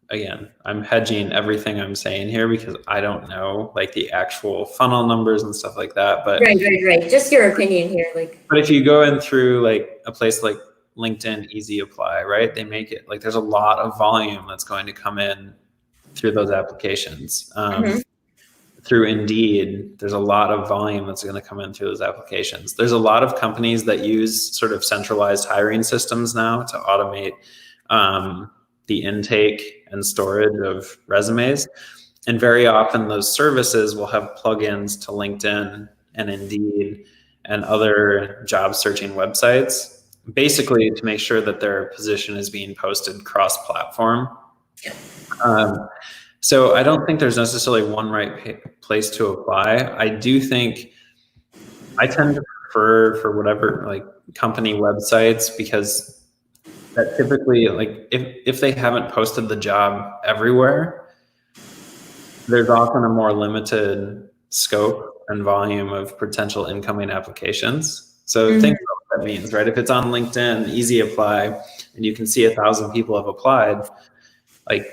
again, I'm hedging everything I'm saying here because I don't know like the actual funnel numbers and stuff like that. But right. Just your opinion here. But if you go in through like a place like LinkedIn Easy Apply, right? They make it like there's a lot of volume that's going to come in through those applications. Through Indeed, there's a lot of volume that's going to come in through those applications. There's a lot of companies that use sort of centralized hiring systems now to automate the intake and storage of resumes. And very often those services will have plugins to LinkedIn and Indeed and other job searching websites, basically to make sure that their position is being posted cross-platform. So I don't think there's necessarily one right place to apply. I do think I tend to prefer for whatever like company websites, because that typically, like if they haven't posted the job everywhere, there's often a more limited scope and volume of potential incoming applications. So think about what that means, right? If it's on LinkedIn, easy apply, and you can see 1,000 people have applied, like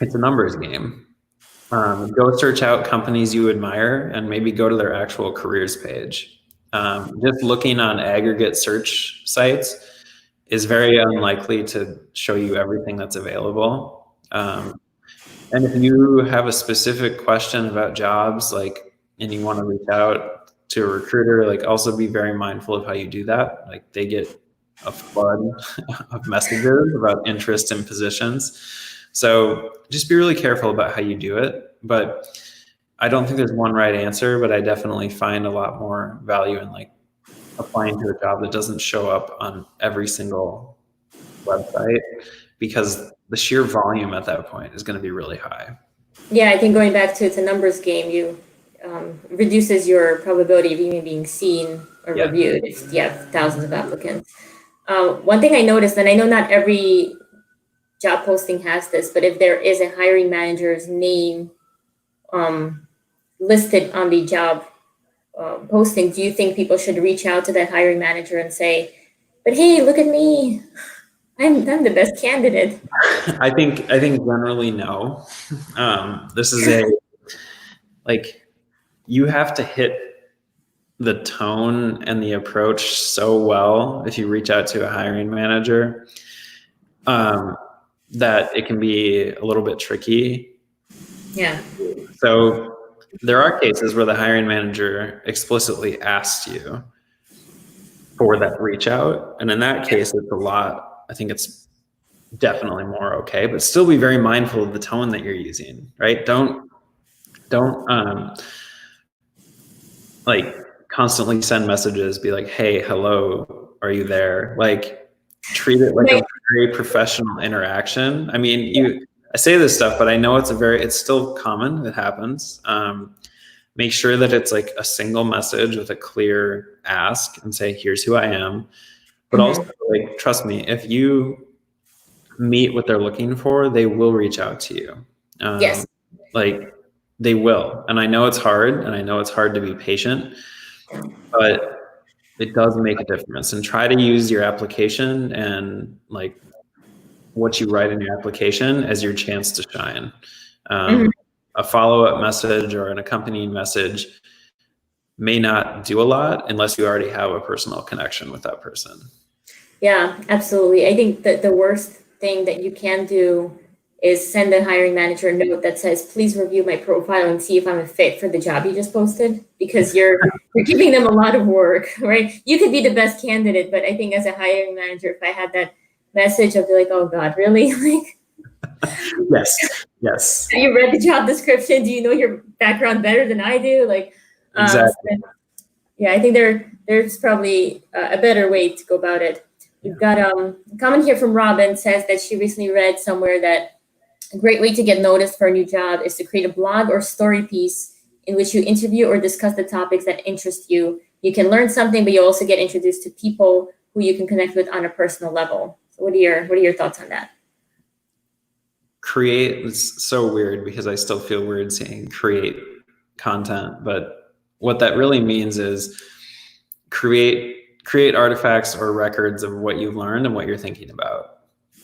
it's a numbers game. Go search out companies you admire and maybe go to their actual careers page. Just looking on aggregate search sites is very unlikely to show you everything that's available. And if you have a specific question about jobs, like, and you want to reach out to a recruiter, like also be very mindful of how you do that. Like they get a flood of messages about interest in positions. So just be really careful about how you do it. But I don't think there's one right answer, but I definitely find a lot more value in like applying to a job that doesn't show up on every single website, because the sheer volume at that point is going to be really high. Yeah, I think going back to it's a numbers game, you reduces your probability of even being seen or reviewed if you have thousands of applicants. One thing I noticed, and I know not every job posting has this, but if there is a hiring manager's name listed on the job posting, do you think people should reach out to that hiring manager and say, but hey, look at me, I'm the best candidate? I think generally no. This is like, you have to hit the tone and the approach so well if you reach out to a hiring manager, that it can be a little bit tricky. Yeah. So there are cases where the hiring manager explicitly asks you for that reach out. And in that case, it's a lot, I think it's definitely more okay, but still be very mindful of the tone that you're using, right? Don't like constantly send messages, be like, hey, hello, are you there? Like treat it like a very professional interaction. I mean, I say this stuff, but I know it's still common. It happens. Make sure that it's like a single message with a clear ask and say, here's who I am. But also, like, trust me, if you meet what they're looking for, they will reach out to you. Yes. Like they will. And I know it's hard, and I know it's hard to be patient, but it does make a difference. And try to use your application and like what you write in your application as your chance to shine. A follow-up message or an accompanying message may not do a lot unless you already have a personal connection with that person. Yeah, absolutely. I think that the worst thing that you can do is send a hiring manager a note that says, please review my profile and see if I'm a fit for the job you just posted, because you're giving them a lot of work, right? You could be the best candidate, but I think as a hiring manager, if I had that message, I'd be like, oh God, really? Like, Yes. Have you read the job description? Do you know your background better than I do? Like, exactly. Yeah, I think there's probably a better way to go about it. We've got a comment here from Robin, says that she recently read somewhere that a great way to get noticed for a new job is to create a blog or story piece in which you interview or discuss the topics that interest you. You can learn something, but you also get introduced to people who you can connect with on a personal level. So what are your thoughts on that? It's so weird because I still feel weird saying create content, but what that really means is create artifacts or records of what you've learned and what you're thinking about.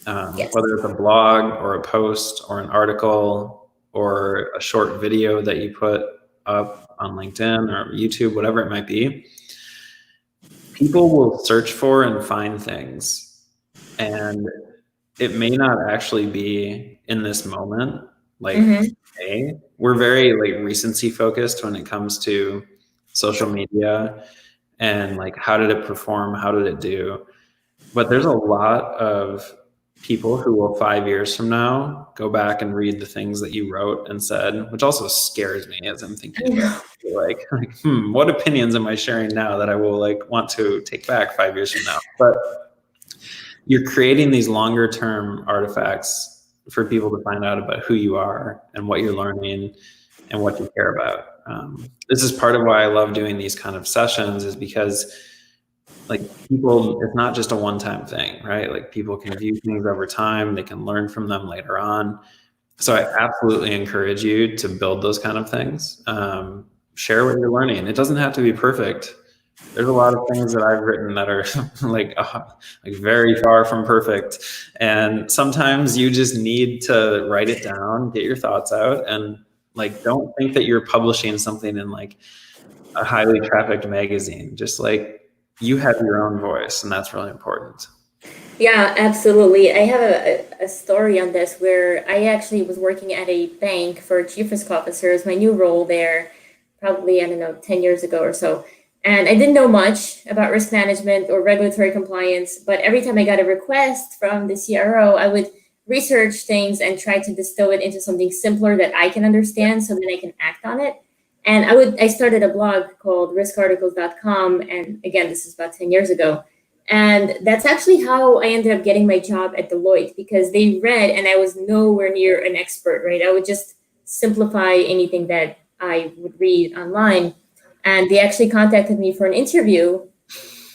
Whether it's a blog or a post or an article or a short video that you put up on LinkedIn or YouTube, whatever it might be, people will search for and find things. And it may not actually be in this moment. Like, today, we're very like recency focused when it comes to social media and like, how did it perform? How did it do? But there's a lot of people who will 5 years from now go back and read the things that you wrote and said, which also scares me as I'm thinking about it. Like, what opinions am I sharing now that I will like want to take back 5 years from now? But you're creating these longer term artifacts for people to find out about who you are and what you're learning and what you care about. This is part of why I love doing these kind of sessions, is because like people, it's not just a one-time thing, right? Like people can view things over time, they can learn from them later on. So I absolutely encourage you to build those kind of things. Share what you're learning. It doesn't have to be perfect. There's a lot of things that I've written that are like very far from perfect. And sometimes you just need to write it down, get your thoughts out, and like, don't think that you're publishing something in like a highly trafficked magazine. Just like, you have your own voice, and that's really important. Yeah, absolutely. I have a story on this where I actually was working at a bank for chief risk officer as my new role there, probably, I don't know, 10 years ago or so. And I didn't know much about risk management or regulatory compliance, but every time I got a request from the CRO, I would research things and try to distill it into something simpler that I can understand so that I can act on it. And I started a blog called riskarticles.com. And again, this is about 10 years ago. And that's actually how I ended up getting my job at Deloitte, because they read and I was nowhere near an expert, right? I would just simplify anything that I would read online. And they actually contacted me for an interview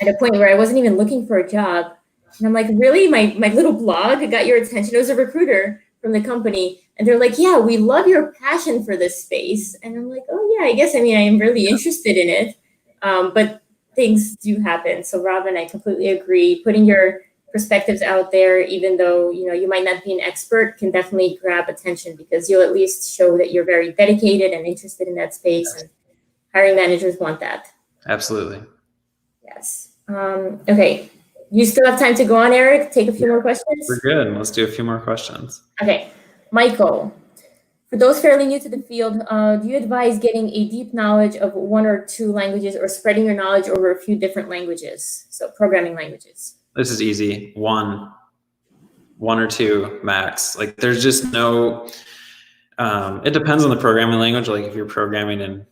at a point where I wasn't even looking for a job. And I'm like, really? My little blog got your attention? It was a recruiter from the company. And they're like, yeah, we love your passion for this space. And I'm like, oh yeah, I am really interested in it. But things do happen. So Robin, I completely agree. Putting your perspectives out there, even though you might not be an expert, can definitely grab attention, because you'll at least show that you're very dedicated and interested in that space. And hiring managers want that. Absolutely. Yes. Okay. You still have time to go on, Eric? Take a few more questions? We're good. Let's do a few more questions. Okay. Michael, for those fairly new to the field, do you advise getting a deep knowledge of one or two languages, or spreading your knowledge over a few different languages? So programming languages. This is easy. One or two max. Like, there's just no, it depends on the programming language. Like, if you're programming in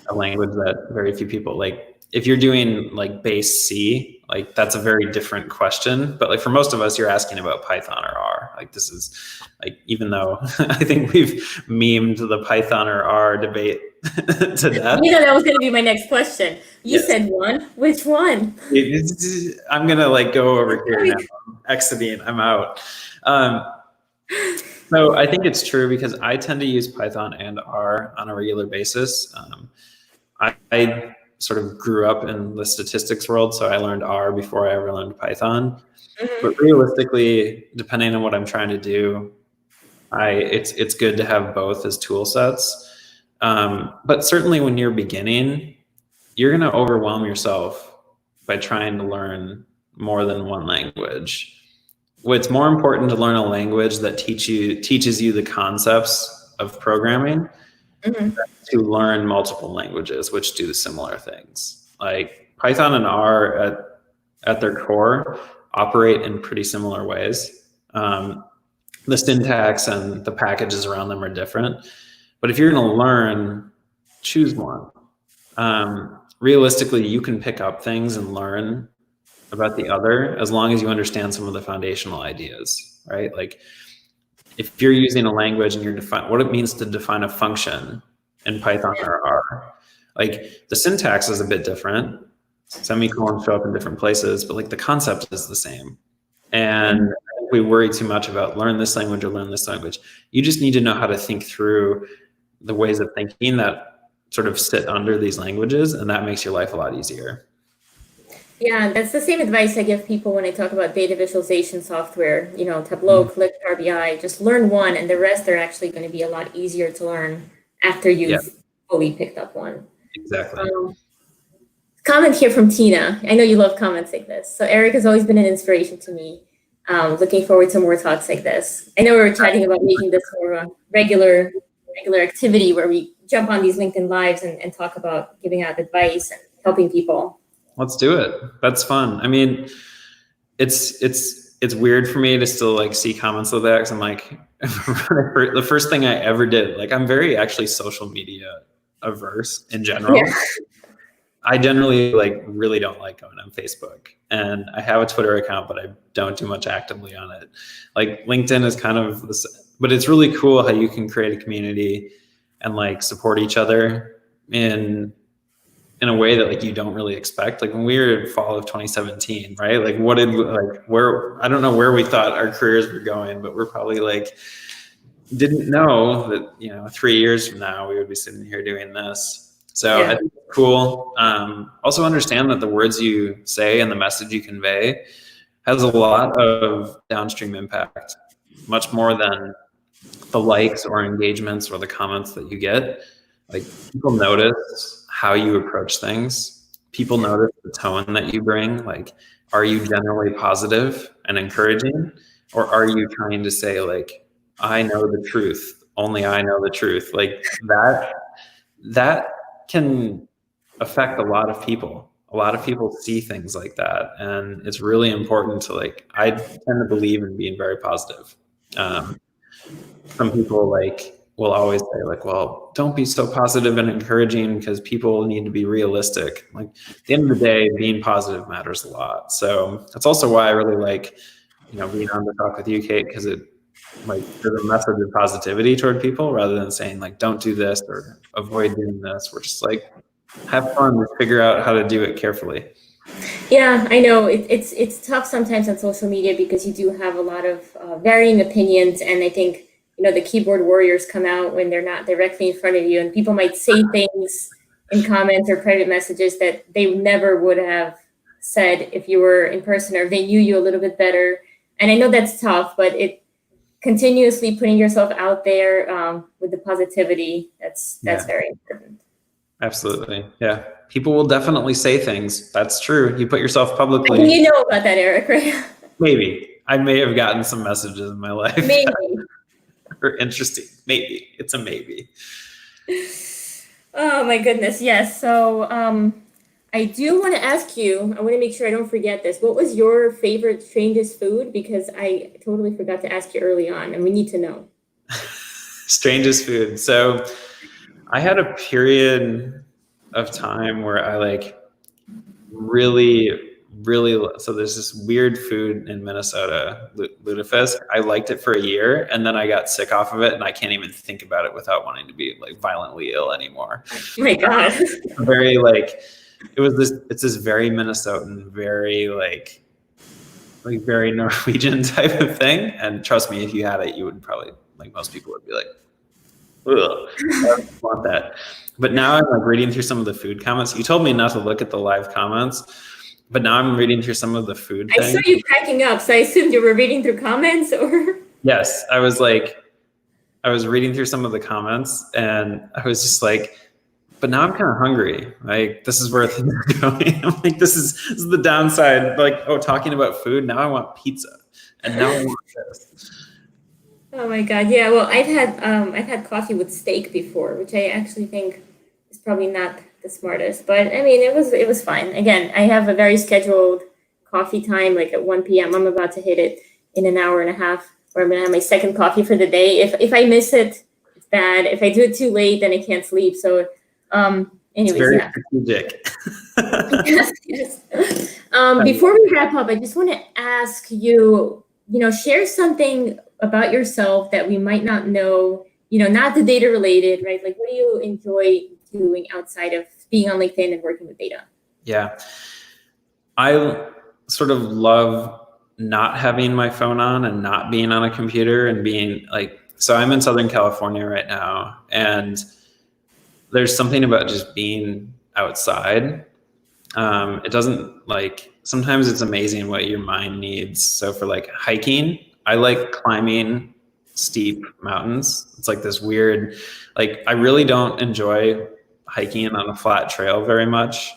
a language that very few people, like if you're doing like base C, like that's a very different question. But like for most of us, you're asking about Python or R. Like, this is like, even though I think we've memed the Python or R debate to death. That was going to be my next question. You said one. Which one? I'm going to like go over here now. I'm exiting. I'm out. So I think it's true, because I tend to use Python and R on a regular basis. I sort of grew up in the statistics world, so I learned R before I ever learned Python. Mm-hmm. But realistically, depending on what I'm trying to do, it's good to have both as tool sets. But certainly when you're beginning, you're going to overwhelm yourself by trying to learn more than one language. It's more important to learn a language that teaches you the concepts of programming, mm-hmm. to learn multiple languages which do similar things. Like Python and R at their core operate in pretty similar ways. The syntax and the packages around them are different. But if you're going to learn, choose one. Realistically, you can pick up things and learn about the other as long as you understand some of the foundational ideas, right? Like if you're using a language and you're defining what it means to define a function in Python or R, like the syntax is a bit different. Semicolons show up in different places, but like the concept is the same. And we worry too much about learn this language or learn this language. You just need to know how to think through the ways of thinking that sort of sit under these languages, and that makes your life a lot easier. Yeah, that's the same advice I give people when I talk about data visualization software, Tableau, Click, Power BI. Just learn one, and the rest are actually going to be a lot easier to learn after you've fully picked up one. Exactly. Comment here from Tina. I know you love comments like this. So Eric has always been an inspiration to me. Looking forward to more talks like this. I know we were chatting about making this more of a regular activity where we jump on these LinkedIn Lives and talk about giving out advice and helping people. Let's do it. That's fun. I mean, it's weird for me to still like see comments like that, because I'm like, the first thing I ever did, like I'm very actually social media averse in general. Yeah. I generally like really don't like going on Facebook, and I have a Twitter account, but I don't do much actively on it. Like LinkedIn is kind of this, but it's really cool how you can create a community and like support each other in a way that like you don't really expect. Like when we were in fall of 2017, right? Like where, I don't know where we thought our careers were going, but we're probably like, didn't know that, 3 years from now we would be sitting here doing this. So Yeah. I think it's cool. Also understand that the words you say and the message you convey has a lot of downstream impact, much more than the likes or engagements or the comments that you get. Like people notice how you approach things. People notice the tone that you bring. Like, are you generally positive and encouraging? Or are you trying to say like, I know the truth, only I know the truth? Like that can affect a lot of people. A lot of people see things like that. And it's really important to like, I tend to believe in being very positive. Some people like will always say like, well, don't be so positive and encouraging because people need to be realistic. Like at the end of the day, being positive matters a lot. So that's also why I really like, being on the talk with you, Kate, because it like there's a message of positivity toward people rather than saying like, don't do this or avoid doing this. We're just like, have fun and figure out how to do it carefully. Yeah, I know it's tough sometimes on social media because you do have a lot of varying opinions, and I think the keyboard warriors come out when they're not directly in front of you, and people might say things in comments or private messages that they never would have said if you were in person or if they knew you a little bit better. And I know that's tough, but it continuously putting yourself out there with the positivity, that's very important. Absolutely. Yeah. People will definitely say things. That's true. You put yourself publicly. I think you know about that, Eric, right? Maybe. I may have gotten some messages in my life. Maybe. Or interesting. Maybe. It's a maybe. Oh my goodness. Yes. So I do want to ask you, I want to make sure I don't forget this. What was your favorite strangest food? Because I totally forgot to ask you early on, and we need to know. Strangest food. So I had a period of time where I like really, so there's this weird food in Minnesota, lutefisk. I liked it for a year and then I got sick off of it and I can't even think about it without wanting to be like violently ill anymore. Oh my God. Very like, it's this very Minnesotan, very like very Norwegian type of thing. And trust me, if you had it, you would probably, like most people would be like, ugh, I don't want that. But now I'm like reading through some of the food comments. You told me not to look at the live comments, but now I'm reading through some of the food things. I saw you cracking up, so I assumed you were reading through comments, or? Yes, I was reading through some of the comments and I was just like, but now I'm kind of hungry. Like, this is where things are going. I'm like, this is the downside. Like, talking about food, now I want pizza. And now I want this. Oh my God. Yeah. Well, I've had coffee with steak before, which I actually think is probably not the smartest, but I mean, it was fine. Again, I have a very scheduled coffee time, like at 1 p.m. I'm about to hit it in an hour and a half, where I'm gonna have my second coffee for the day. If I miss it, it's bad. If I do it too late, then I can't sleep. So, anyways, it's very strategic. yes. Before we wrap up, I just want to ask you, share something about yourself that we might not know, not the data related, right? Like, what do you enjoy doing outside of being on LinkedIn and working with data? Yeah. I sort of love not having my phone on and not being on a computer and being like, so I'm in Southern California right now, and there's something about just being outside. It doesn't like, sometimes it's amazing what your mind needs. So for like hiking, I like climbing steep mountains. It's like this weird, like I really don't enjoy hiking on a flat trail very much.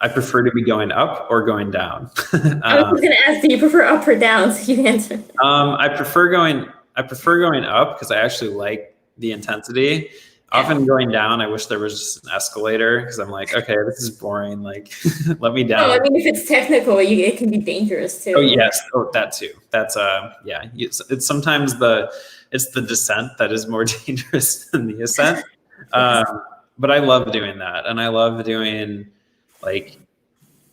I prefer to be going up or going down. I was going to ask, do you prefer up or down? So you answered. I prefer going up because I actually like the intensity. Often going down, I wish there was just an escalator because I'm like, okay, this is boring. Like, let me down. Oh, I mean, if it's technical, it can be dangerous too. Oh yes, that too. That's yeah. It's sometimes it's the descent that is more dangerous than the ascent. But I love doing that, and I love doing like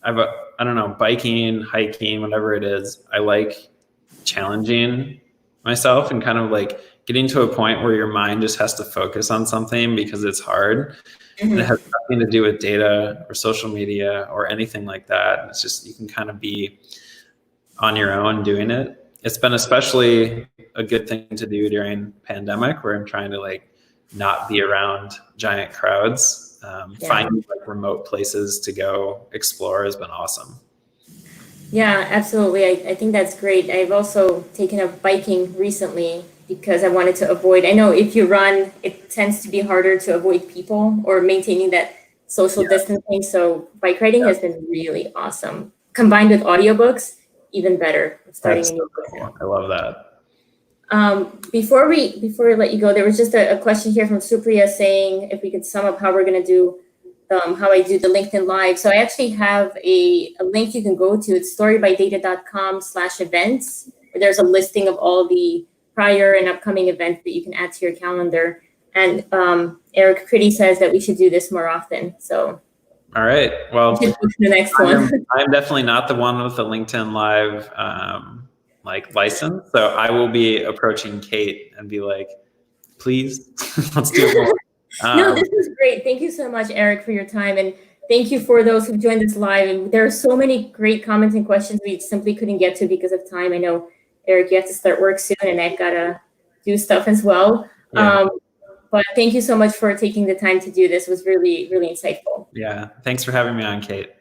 I don't know, biking, hiking, whatever it is. I like challenging myself and kind of like getting to a point where your mind just has to focus on something because it's hard. And it has nothing to do with data or social media or anything like that. It's just, you can kind of be on your own doing it. It's been especially a good thing to do during pandemic, where I'm trying to like not be around giant crowds. Finding like remote places to go explore has been awesome. Yeah, absolutely. I think that's great. I've also taken up biking recently because I wanted to avoid, I know if you run, it tends to be harder to avoid people or maintaining that social distancing. So bike riding has been really awesome. Combined with audiobooks, even better. I'm starting a new book now. I love that. Before we let you go, there was just a question here from Supriya saying if we could sum up how we're going to do how I do the LinkedIn Live. So I actually have a link you can go to. It's storybydata.com/events. There's a listing of all the prior and upcoming events that you can add to your calendar. And Eric Critty says that we should do this more often. So all right. Well, we should go to the next one. I'm definitely not the one with the LinkedIn Live like license. So I will be approaching Kate and be like, please, let's do more. No, this is great. Thank you so much, Eric, for your time. And thank you for those who joined us live. And there are so many great comments and questions we simply couldn't get to because of time. I know, Eric, you have to start work soon and I've got to do stuff as well. Yeah. But thank you so much for taking the time to do this. It was really, really insightful. Yeah. Thanks for having me on, Kate.